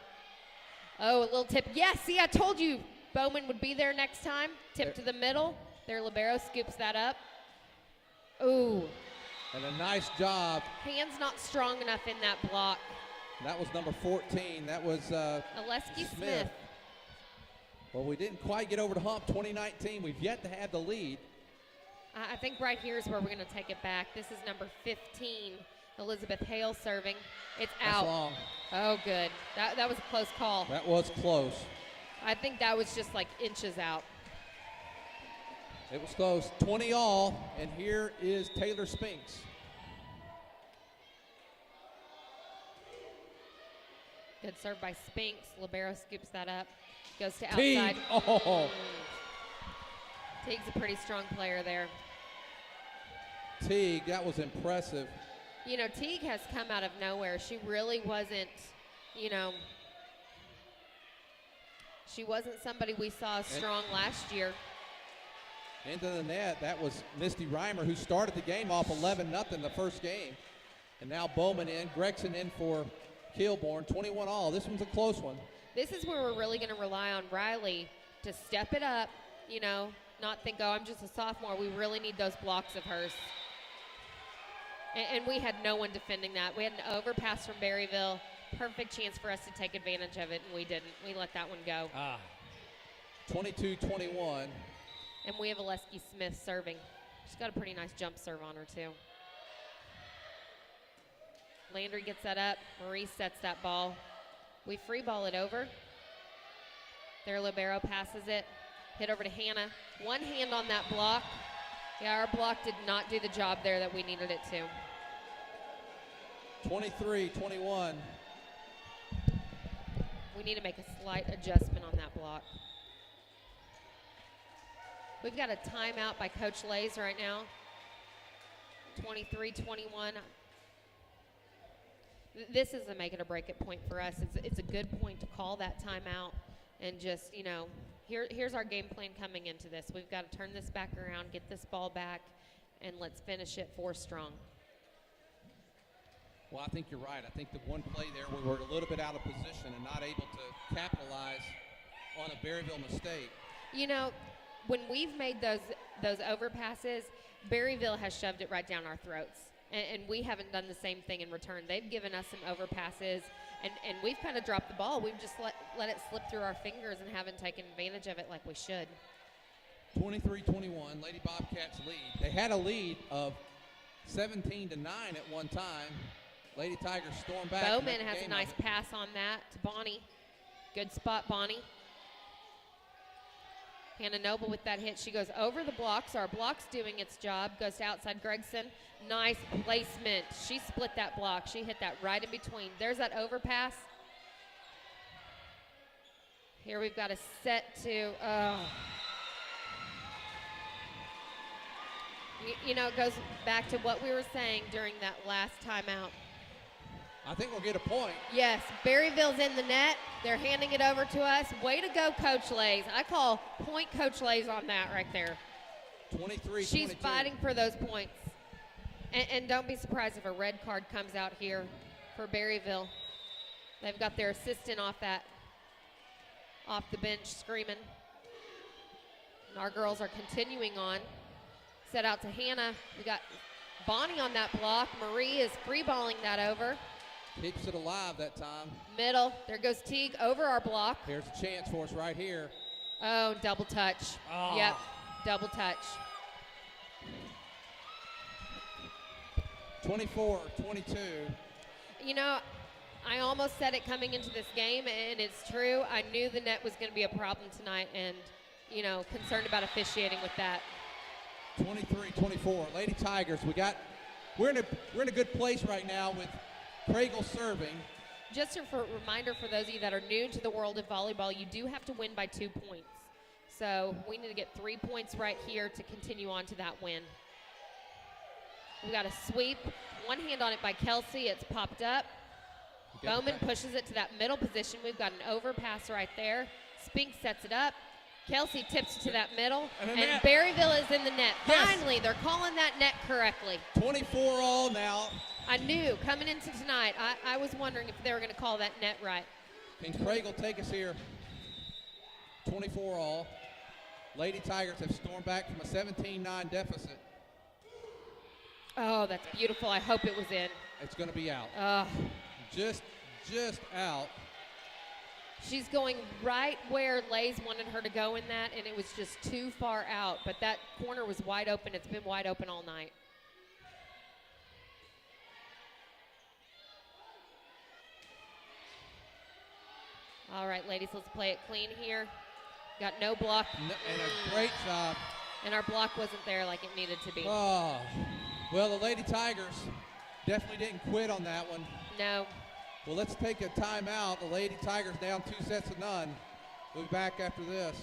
Oh, a little tip. Yes, see, I told you Bowman would be there next time. Tip to the middle. Their libero scoops that up. Ooh. And a nice job. Hands not strong enough in that block. That was number 14. That was Oleski Smith. Well, we didn't quite get over the hump. 2019. We've yet to have the lead. I think right here is where we're going to take it back. This is number 15, Elizabeth Hale serving. It's That's out. long. Oh, good. That was a close call. That was close. I think that was just like inches out. It was close. 20 all. And here is Taylor Spinks. Good serve by Spinks. Libero scoops that up. Goes to Teague. outside. Oh. Teague's a pretty strong player there. Teague, that was impressive. You know, Teague has come out of nowhere. She really wasn't, you know, she wasn't somebody we saw strong last year. Into the net. That was Misty Reimer, who started the game off 11-0 the first game. And now Bowman in. Gregson in for Kilborn. 21 all. This one's a close one. This is where we're really going to rely on Riley to step it up, you know, not think, oh, I'm just a sophomore. We really need those blocks of hers. And we had no one defending that. We had an overpass from Berryville. Perfect chance for us to take advantage of it, and we didn't. We let that one go. 22-21. And we have Oleski Smith serving. She's got a pretty nice jump serve on her, too. Landry gets that up. Marie sets that ball. We free ball it over. Their libero passes it. Hit over to Hannah. One hand on that block. Yeah, our block did not do the job there that we needed it to. 23-21. We need to make a slight adjustment on that block. We've got a timeout by Coach Lays right now. 23-21. This is a make it or break it point for us. It's a good point to call that timeout and just, here's our game plan coming into this. We've got to turn this back around, get this ball back, and let's finish it 4 strong. Well, I think you're right. I think the one play there we were a little bit out of position and not able to capitalize on a Berryville mistake. When we've made those overpasses, Berryville has shoved it right down our throats. And we haven't done the same thing in return. They've given us some overpasses, and we've kind of dropped the ball. We've just let it slip through our fingers and haven't taken advantage of it like we should. 23-21, Lady Bobcats lead. They had a lead of 17-9 at one time. Lady Tigers storm back. Bowman has a nice pass on that to Bonnie. Good spot, Bonnie. Hannah Noble with that hit. She goes over the blocks. Our block's doing its job. Goes to outside Gregson. Nice placement. She split that block. She hit that right in between. There's that overpass. Here we've got a set to, it goes back to what we were saying during that last timeout. I think we'll get a point. Yes, Berryville's in the net. They're handing it over to us. Way to go, Coach Lays. I call point Coach Lays on that right there. 23-22. She's fighting for those points. And don't be surprised if a red card comes out here for Berryville. They've got their assistant off the bench screaming. And our girls are continuing on. Set out to Hannah. We got Bonnie on that block. Marie is free-balling that over. Keeps it alive that time. Middle. There goes Teague over our block. Here's a chance for us right here. Oh, double touch. Oh. Yep, double touch. 24-22. I almost said it coming into this game, and it's true. I knew the net was going to be a problem tonight, and, concerned about officiating with that. 23-24. Lady Tigers, we're in a good place right now with Prairie serving. Just a reminder for those of you that are new to the world of volleyball, you do have to win by 2 points. So we need to get 3 points right here to continue on to that win. We got a sweep, one hand on it by Kelsey. It's popped up. Bowman pushes it to that middle position. We've got an overpass right there. Spink sets it up. Kelsey tips to that middle, and Berryville is in the net. Yes. Finally, they're calling that net correctly. 24-all now. I knew coming into tonight, I was wondering if they were going to call that net right. Can Craig will take us here. 24-all. Lady Tigers have stormed back from a 17-9 deficit. Oh, that's beautiful. I hope it was in. It's going to be out. Just out. She's going right where Lays wanted her to go in that, and it was just too far out. But that corner was wide open. It's been wide open all night. All right, ladies, let's play it clean here. Got no block. And a great job. And our block wasn't there like it needed to be. Oh, well, the Lady Tigers definitely didn't quit on that one. No. Well, let's take a timeout. The Lady Tigers down 2-0. We'll be back after this.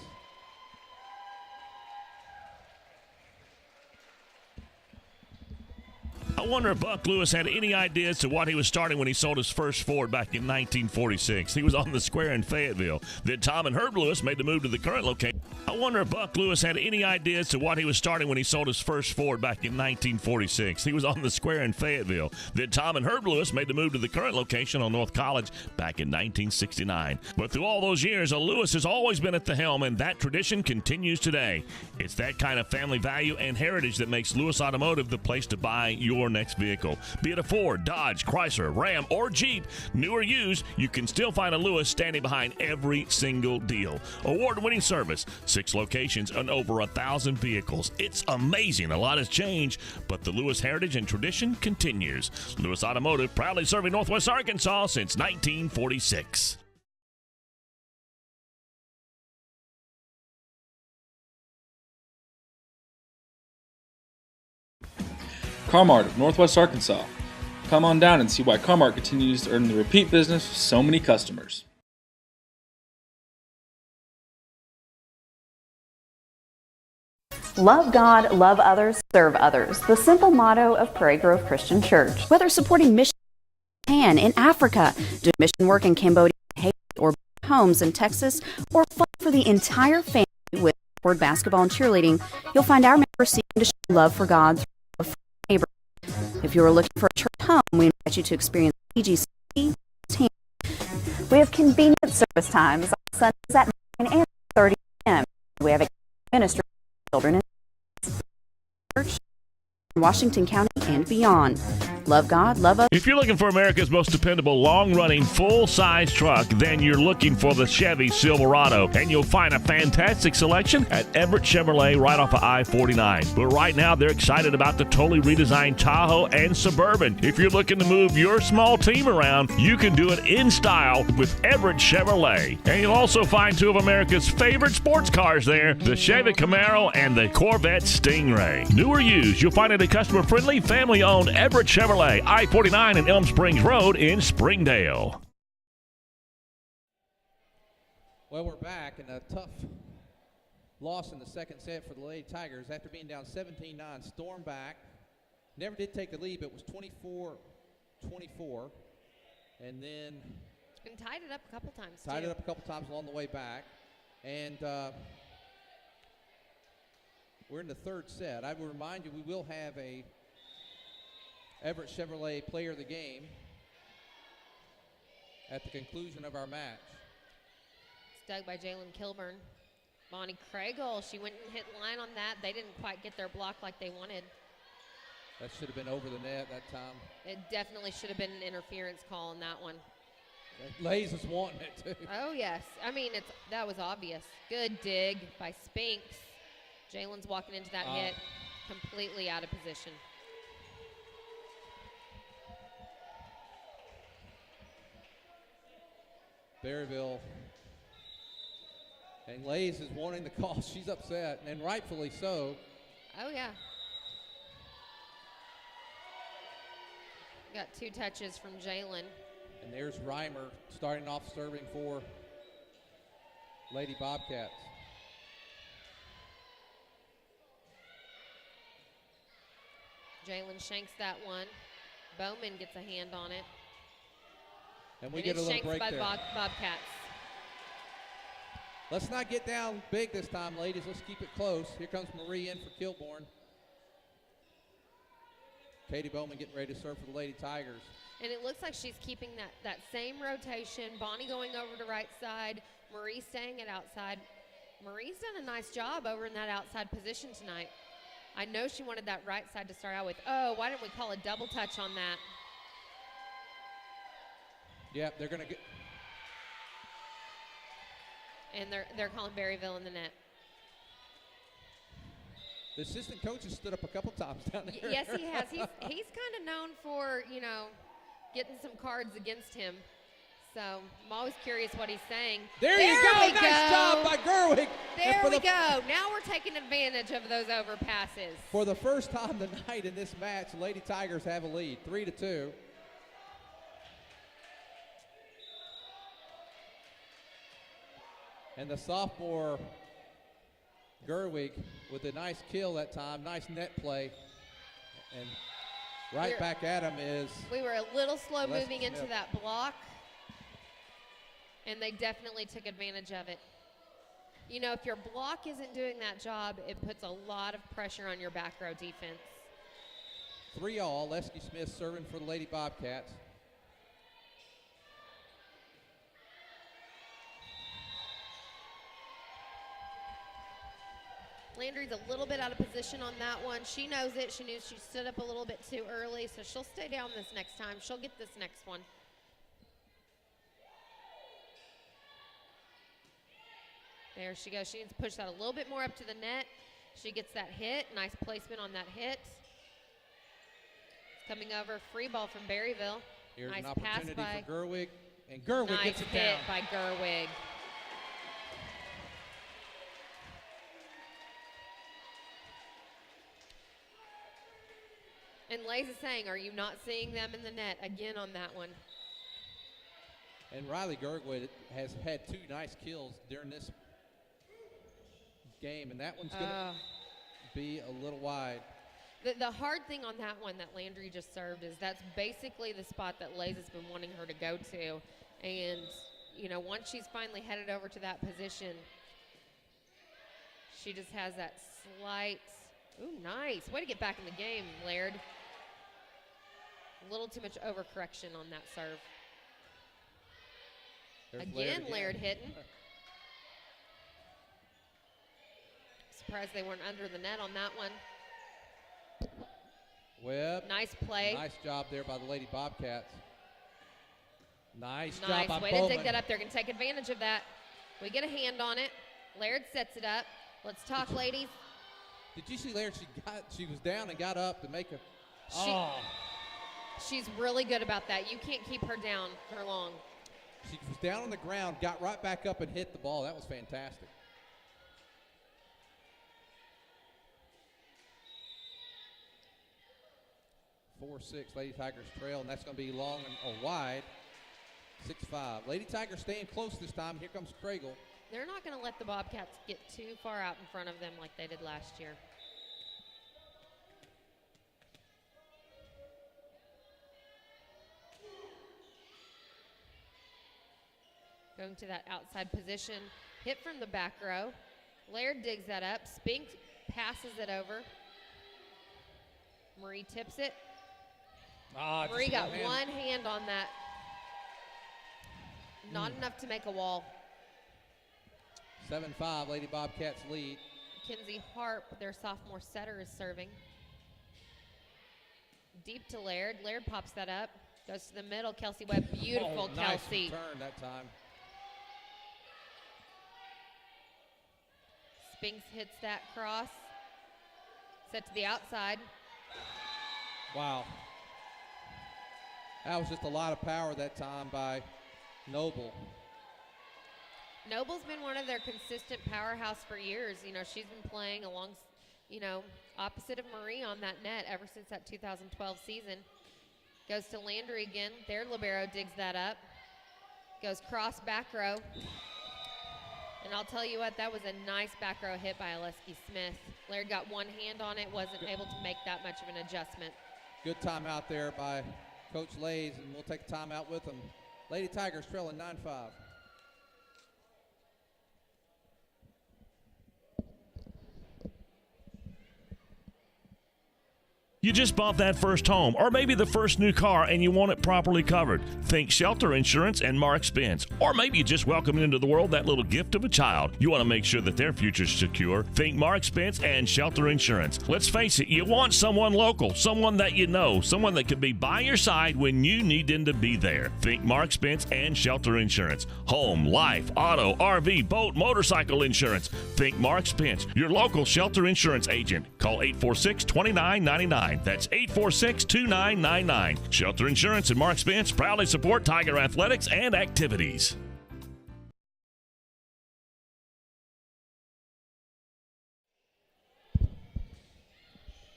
I wonder if Buck Lewis had any idea as to what he was starting when he sold his first Ford back in 1946. He was on the square in Fayetteville. Then Tom and Herb Lewis made the move to the current location. I wonder if Buck Lewis had any idea as to what he was starting when he sold his first Ford back in 1946. He was on the square in Fayetteville. Then Tom and Herb Lewis made the move to the current location on North College back in 1969. But through all those years, a Lewis has always been at the helm, and that tradition continues today. It's that kind of family value and heritage that makes Lewis Automotive the place to buy your next vehicle. Be it a Ford, Dodge, Chrysler, Ram, or Jeep, new or used, you can still find a Lewis standing behind every single deal. Award-winning service, 6 locations, and over 1,000 vehicles. It's amazing. A lot has changed, but the Lewis heritage and tradition continues. Lewis Automotive, proudly serving Northwest Arkansas since 1946. Carmart of Northwest Arkansas. Come on down and see why Carmart continues to earn the repeat business with so many customers. Love God, love others, serve others. The simple motto of Prairie Grove Christian Church. Whether supporting mission in Japan, in Africa, doing mission work in Cambodia, Haiti, or homes in Texas, or fun for the entire family with board basketball and cheerleading, you'll find our members seeking to show love for God through love for neighbor. If you are looking for a church home, we invite you to experience PGC. We have convenient service times on Sundays at 9 and 30 p.m. We have a ministry for children in church in Washington County and beyond. Love God, love others. If you're looking for America's most dependable, long-running, full-size truck, then you're looking for the Chevy Silverado, and you'll find a fantastic selection at Everett Chevrolet right off of I-49. But right now, they're excited about the totally redesigned Tahoe and Suburban. If you're looking to move your small team around, you can do it in style with Everett Chevrolet. And you'll also find two of America's favorite sports cars there, the Chevy Camaro and the Corvette Stingray. New or used, you'll find it at customer-friendly, family-owned Everett Chevrolet, I-49 and Elm Springs Road in Springdale. Well, we're back, and a tough loss in the second set for the Lady Tigers. After being down 17-9, stormed back. Never did take the lead, but it was 24-24. And then And tied it up a couple times, tied it up a couple times along the way back. And we're in the third set. I will remind you, we will have a Everett Chevrolet Player of the Game at the conclusion of our match. It's dug by Jalen Kilburn. Bonnie Craigle, she went and hit line on that. They didn't quite get their block like they wanted. That should have been over the net that time. It definitely should have been an interference call on that one. Lays is wanting it, too. Oh, yes. I mean, that was obvious. Good dig by Spinks. Jalen's walking into that hit completely out of position. Berryville. And Lays is wanting the call. She's upset, and rightfully so. Oh, yeah. Got 2 touches from Jalen. And there's Reimer starting off serving for Lady Bobcats. Jalen shanks that one. Bowman gets a hand on it. And we get a little shanks break by there. Bobcats. Let's not get down big this time, ladies. Let's keep it close. Here comes Marie in for Kilbourne. Katie Bowman getting ready to serve for the Lady Tigers. And it looks like she's keeping that same rotation. Bonnie going over to right side. Marie staying at outside. Marie's done a nice job over in that outside position tonight. I know she wanted that right side to start out with. Oh, why didn't we call a double touch on that? Yep, they're going to get. And they're calling Berryville in the net. The assistant coach has stood up a couple times down there. Yes, he has. He's kind of known for, getting some cards against him. So I'm always curious what he's saying. There you go. Nice job by Gerwig. There we go. Now we're taking advantage of those overpasses. For the first time tonight in this match, the Lady Tigers have a lead, 3-2. And the sophomore Gerwig with a nice kill that time, nice net play. And back at him is. We were a little slow Leslie moving into Smith. that block, and they definitely took advantage of it. If your block isn't doing that job, it puts a lot of pressure on your back row defense. 3-all. Leslie Smith serving for the Lady Bobcats. Landry's a little bit out of position on that one. She knows it. She knew she stood up a little bit too early, so she'll stay down this next time. She'll get this next one. There she goes. She needs to push that a little bit more up to the net. She gets that hit. Nice placement on that hit. It's coming over. Free ball from Berryville. Here's nice an pass opportunity by for Gerwig. And Gerwig nice gets it hit down. by Gerwig. And Lays is saying, are you not seeing them in the net again on that one? And Riley Gerwig has had 2 nice kills during this game, and that one's be a little wide. The hard thing on that one that Landry just served is that's basically the spot that Lays has been wanting her to go to. And, you know, once she's finally headed over to that position, she just has that slight, ooh, nice. Way to get back in the game, Laird. A little too much overcorrection on that serve. There's Again, Laird hitting. Surprised they weren't under the net on that one. Webb. Nice play. Nice job there by the Lady Bobcats. Nice job Nice by way Bowman. to dig that up. They're going to take advantage of that. We get a hand on it. Laird sets it up. Let's talk, ladies. Did you see Laird? She was down and got up to make a. She's really good about that. You can't keep her down for long. She was down on the ground, got right back up and hit the ball. That was fantastic. Four, 6, Lady Tigers trail, and that's going to be long and wide. 6-5. Lady Tigers staying close this time. Here comes Craigle. They're not going to let the Bobcats get too far out in front of them like they did last year. Going to that outside position. Hit from the back row. Laird digs that up. Spink passes it over. Marie tips it. Marie got one hand on that. Not enough to make a wall. 7-5, Lady Bobcats lead. Kinsey Harp, their sophomore setter, is serving. Deep to Laird. Laird pops that up. Goes to the middle. Kelsey Webb. Beautiful, nice Kelsey. return that time. Spinks hits that cross. Set to the outside. Wow. That was just a lot of power that time by Noble. Noble's been one of their consistent powerhouse for years. You know, she's been playing along, you know, opposite of Marie on that net ever since that 2012 season. Goes to Landry again. Their libero digs that up. Goes cross back row. And I'll tell you what, that was a nice back row hit by Oleski Smith. Laird got one hand on it, wasn't able to make that much of an adjustment. Good timeout there by Coach Lays, and we'll take a timeout with them. Lady Tigers trailing 9-5. You just bought that first home or maybe the first new car and you want it properly covered. Think Shelter Insurance and Mark Spence. Or maybe you just welcomed into the world that little gift of a child. You want to make sure that their future's secure. Think Mark Spence and Shelter Insurance. Let's face it, you want someone local, someone that you know, someone that can be by your side when you need them to be there. Think Mark Spence and Shelter Insurance. Home, life, auto, RV, boat, motorcycle insurance. Think Mark Spence, your local Shelter Insurance agent. Call 846-2999. That's 846-2999. Shelter Insurance and Mark Spence proudly support Tiger athletics and activities.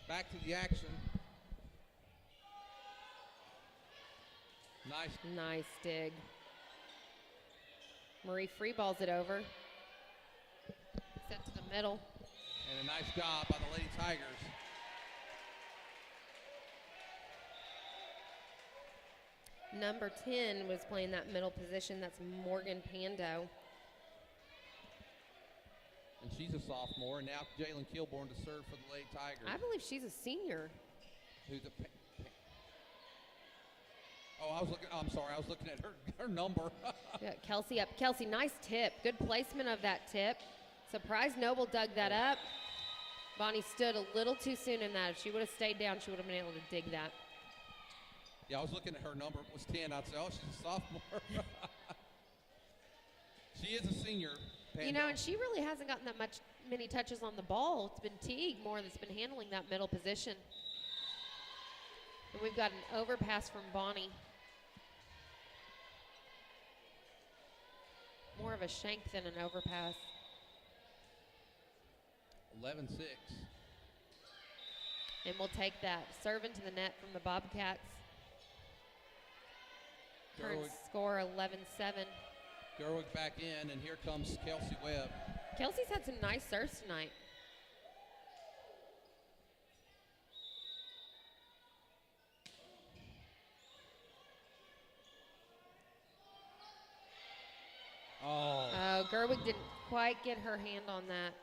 Back to the action. Nice dig. Marie free balls it over. Sent to the middle. And a nice job by the Lady Tigers. Number 10 was playing that middle position. That's Morgan Pando. And she's a sophomore, and now Jalen Kilborn to serve for the Lady Tigers. I believe she's a senior. Who's I'm sorry, I was looking at her number. Yeah, Kelsey up. Kelsey, nice tip. Good placement of that tip. Surprised Noble dug that up. Bonnie stood a little too soon in that. If she would have stayed down, she would have been able to dig that. Yeah, I was looking at her number. It was 10. I'd say, oh, she's a sophomore. She is a senior. Pando. You know, and she really hasn't gotten that many touches on the ball. It's been Teague more that's been handling that middle position. And we've got an overpass from Bonnie. More of a shank than an overpass. 11-6. And we'll take that. Serve into the net from the Bobcats. Current score 11-7. Gerwig back in, and here comes Kelsey Webb. Kelsey's had some nice serves tonight. Gerwig didn't quite get her hand on that.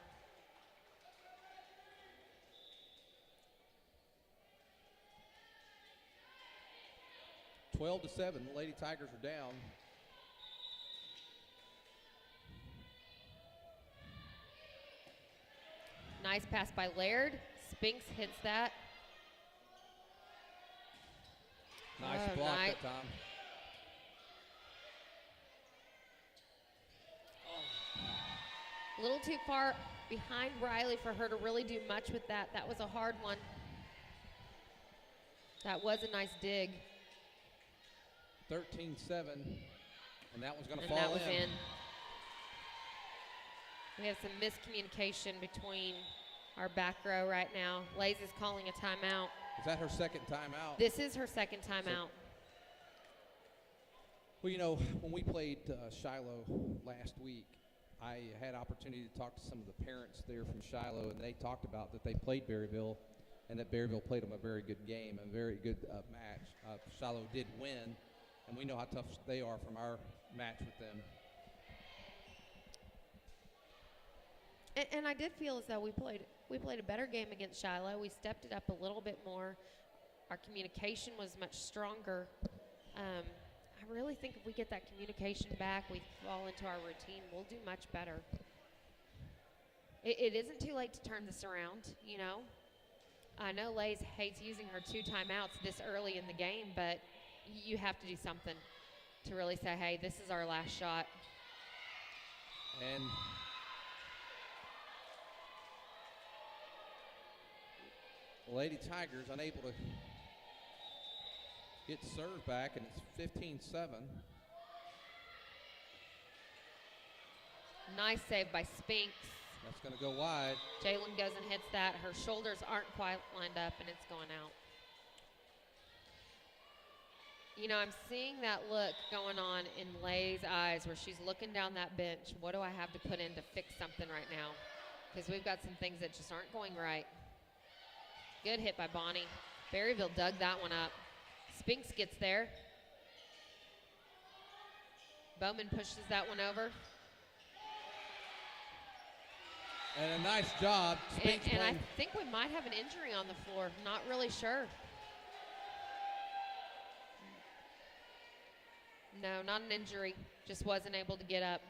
(12-7). The Lady Tigers are down. Nice pass by Laird. Spinks hits that. Nice block that time. A little too far behind Riley for her to really do much with that. That was a hard one. That was a nice dig. 13-7, and that one's going to And fall that was in. in. We have some miscommunication between our back row right now. Lays is calling a timeout. Is that her second timeout? This is her second timeout. Well, you know, when we played Shiloh last week, I had opportunity to talk to some of the parents there from Shiloh, and they talked about that they played Berryville, and that Berryville played them a very good game, a very good match. Shiloh did win, and we know how tough they are from our match with them. And I did feel as though we played a better game against Shiloh. We stepped it up a little bit more. Our communication was much stronger. I really think if we get that communication back, we fall into our routine, we'll do much better. It isn't too late to turn this around, you know. I know Lays hates using her 2 timeouts this early in the game, but you have to do something to really say, hey, this is our last shot. And the Lady Tigers unable to get served back, and it's 15-7. Nice save by Spinks. That's going to go wide. Jalen goes and hits that. Her shoulders aren't quite lined up, and it's going out. You know, I'm seeing that look going on in Lay's eyes where she's looking down that bench. What do I have to put in to fix something right now? Because we've got some things that just aren't going right. Good hit by Bonnie. Berryville dug that one up. Spinks gets there. Bowman pushes that one over. And a nice job. And I think we might have an injury on the floor. Not really sure. No, not an injury. Just wasn't able to get up.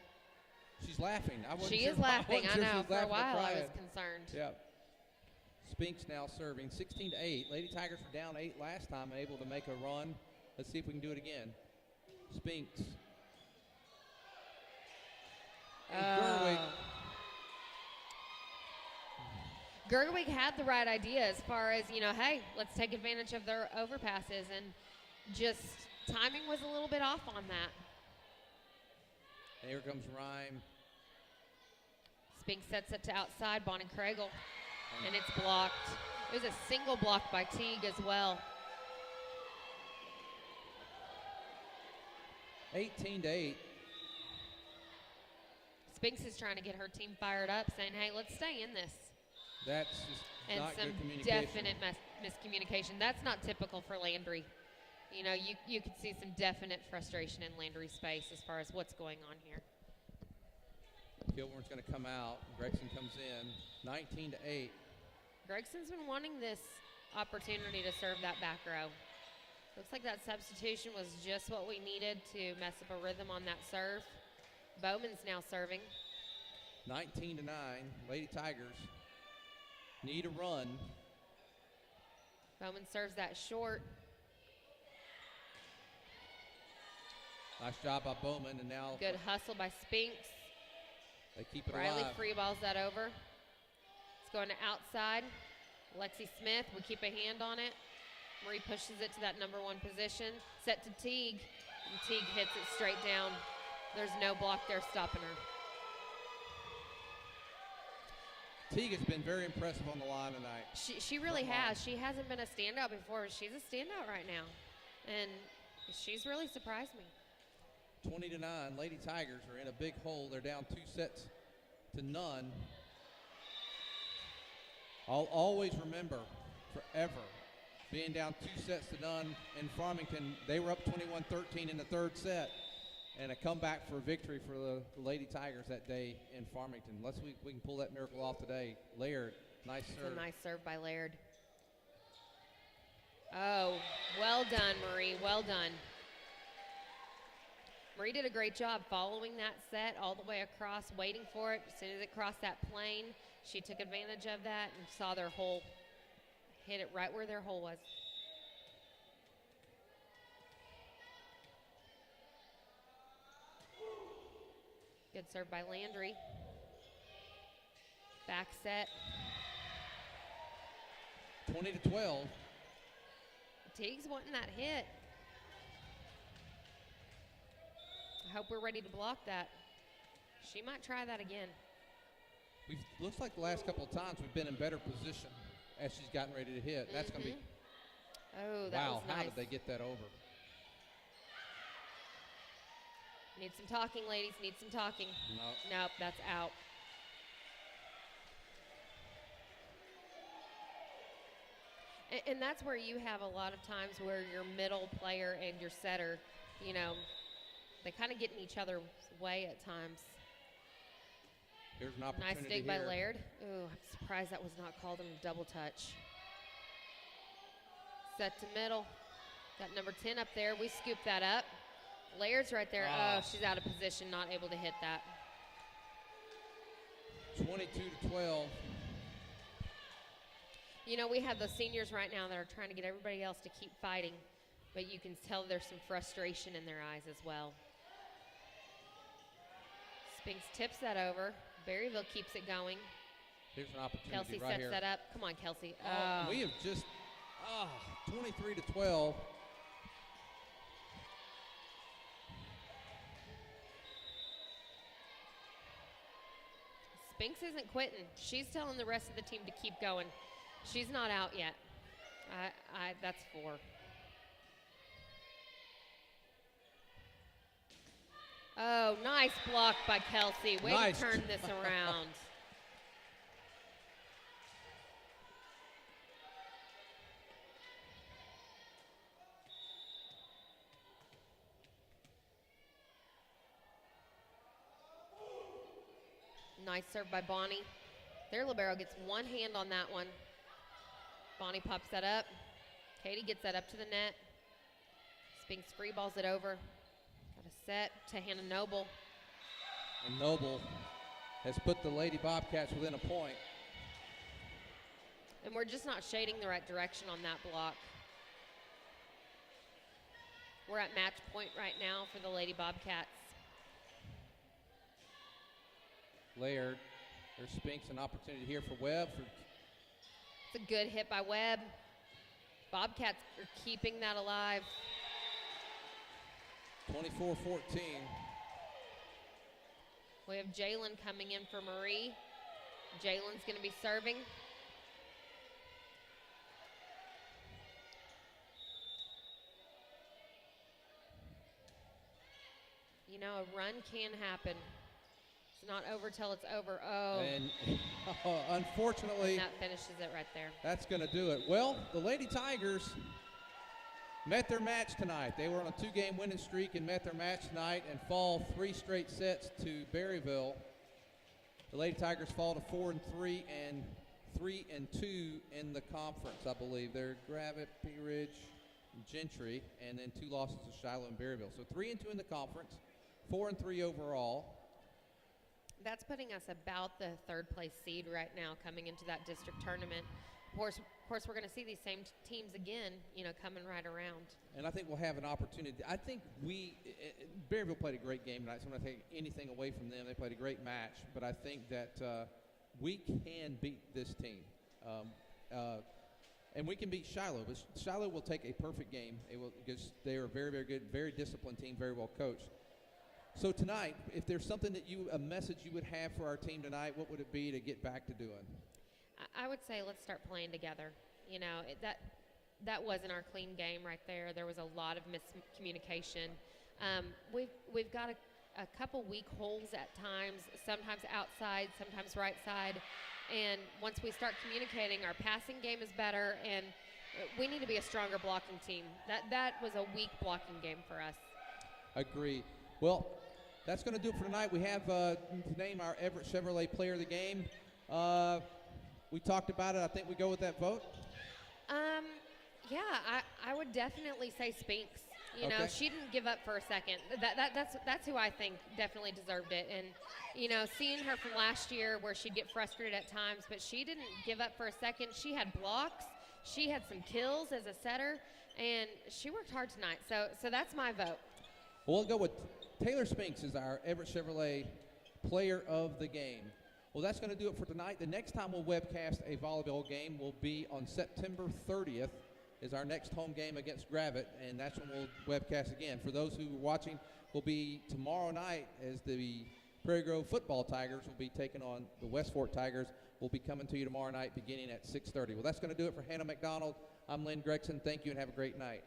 She's laughing. She is laughing. I know. For a while I was concerned. Yeah. Spinks now serving 16-8. Lady Tigers were down 8 last time, able to make a run. Let's see if we can do it again. Spinks. Gerwig. Gerwig had the right idea as far as, you know, hey, let's take advantage of their overpasses, and just timing was a little bit off on that. And here comes Rhyme. Spinks sets it to outside, Bonnie Kragel, and it's blocked. It was a single block by Teague as well. 18-8. Spinks is trying to get her team fired up, saying, hey, let's stay in this. That's just and not some good communication. definite miscommunication. That's not typical for Landry. You know, you could see some definite frustration in Landry's face as far as what's going on here. Kilborn's going to come out. Gregson comes in. 19-8. Gregson's been wanting this opportunity to serve that back row. Looks like that substitution was just what we needed to mess up a rhythm on that serve. Bowman's now serving. 19-9. Lady Tigers need a run. Bowman serves that short. Nice job by Bowman, and now Good hustle by Spinks. they keep it Riley alive. free balls that over. It's going to outside. Lexi Smith, we keep a hand on it. Marie pushes it to that number 1 position. Set to Teague, and Teague hits it straight down. There's no block there stopping her. Teague has been very impressive on the line tonight. She really has. She hasn't been a standout before. She's a standout right now. And she's really surprised me. 20-9. Lady Tigers are in a big hole. They're down 2-0. I'll always remember forever being down 2-0 in Farmington. They were up 21-13 in the 3rd set. and a comeback for victory for the Lady Tigers that day in Farmington. We can pull that miracle off today. Laird, nice serve. It's a nice serve by Laird. Oh, well done, Marie. Well done. Marie did a great job following that set all the way across, waiting for it. As soon as it crossed that plane, she took advantage of that and saw their hole, hit it right where their hole was. Good serve by Landry. Back set. 20-12. Teague's wanting that hit. I hope we're ready to block that. She might try that again. Looks like the last couple of times we've been in better position as she's gotten ready to hit. That's going to be. Oh, that wow, was nice. how did they get that over? Need some talking, ladies. Need some talking. No. Nope, that's out. And that's where you have a lot of times where your middle player and your setter, you know, they kind of get in each other's way at times. Here's an opportunity. Nice dig by Laird. Ooh, I'm surprised that was not called on a double touch. Set to middle. Got number 10 up there. We scoop that up. Laird's right there. Oh, she's out of position, not able to hit that. 22-12. You know, we have those seniors right now that are trying to get everybody else to keep fighting, but you can tell there's some frustration in their eyes as well. Spinks tips that over. Berryville keeps it going. Here's an opportunity Kelsey right sets here. that up. Come on, Kelsey. We have just 23-12. Spinks isn't quitting. She's telling the rest of the team to keep going. She's not out yet. That's 4. Oh, nice block by Kelsey. Way Nice. to turn this around. Nice serve by Bonnie. Their libero gets one hand on that one. Bonnie pops that up. Katie gets that up to the net. Spinks free balls it over. Got a set to Hannah Noble. And Noble has put the Lady Bobcats within a point. And we're just not shading the right direction on that block. We're at match point right now for the Lady Bobcats. Laird. There's Spinks, an opportunity here for Webb. It's a good hit by Webb. Bobcats are keeping that alive. 24-14. We have Jalen coming in for Marie. Jalen's going to be serving. You know, a run can happen. It's not over till it's over. Oh. And unfortunately, And that finishes it right there. that's going to do it. Well, the Lady Tigers met their match tonight. They were on a 2-game winning streak and met their match tonight and fall 3 straight sets to Berryville. The Lady Tigers fall to 4-3 and 3-2 in the conference, I believe. They're Gravette, P. Ridge, Gentry, and then 2 losses to Shiloh and Berryville. So 3-2 in the conference, 4-3 overall. That's putting us about the 3rd place seed right now coming into that district tournament. Of course, we're going to see these same teams again, you know, coming right around. And I think we'll have an opportunity. I think Berryville played a great game tonight, so I'm not taking anything away from them. They played a great match, but I think that we can beat this team. And we can beat Shiloh, but Shiloh will take a perfect game because they are a very, very good, very disciplined team, very well coached. So tonight, if there's something a message you would have for our team tonight, what would it be to get back to doing? I would say let's start playing together. You know, that wasn't our clean game right there. There was a lot of miscommunication. We've got a couple weak holes at times, sometimes outside, sometimes right side. And once we start communicating, our passing game is better, and we need to be a stronger blocking team. That was a weak blocking game for us. Agree. Well, that's going to do it for tonight. We have to name our Everett Chevrolet Player of the Game. We talked about it. I think we go with that vote. Yeah, I would definitely say Spinks. You know, Okay. she didn't give up for a second. That's who I think definitely deserved it. And, you know, seeing her from last year where she'd get frustrated at times, but she didn't give up for a second. She had blocks. She had some kills as a setter, and she worked hard tonight. So that's my vote. We'll go with Taylor Spinks as our Everett Chevrolet Player of the Game. Well, that's going to do it for tonight. The next time we'll webcast a volleyball game will be on September 30th. Is our next home game against Gravette, and that's when we'll webcast again. For those who are watching, will be tomorrow night as the Prairie Grove Football Tigers will be taking on the West Fork Tigers. We'll be coming to you tomorrow night beginning at 6:30. Well, that's going to do it for Hannah McDonald. I'm Lynn Gregson. Thank you and have a great night.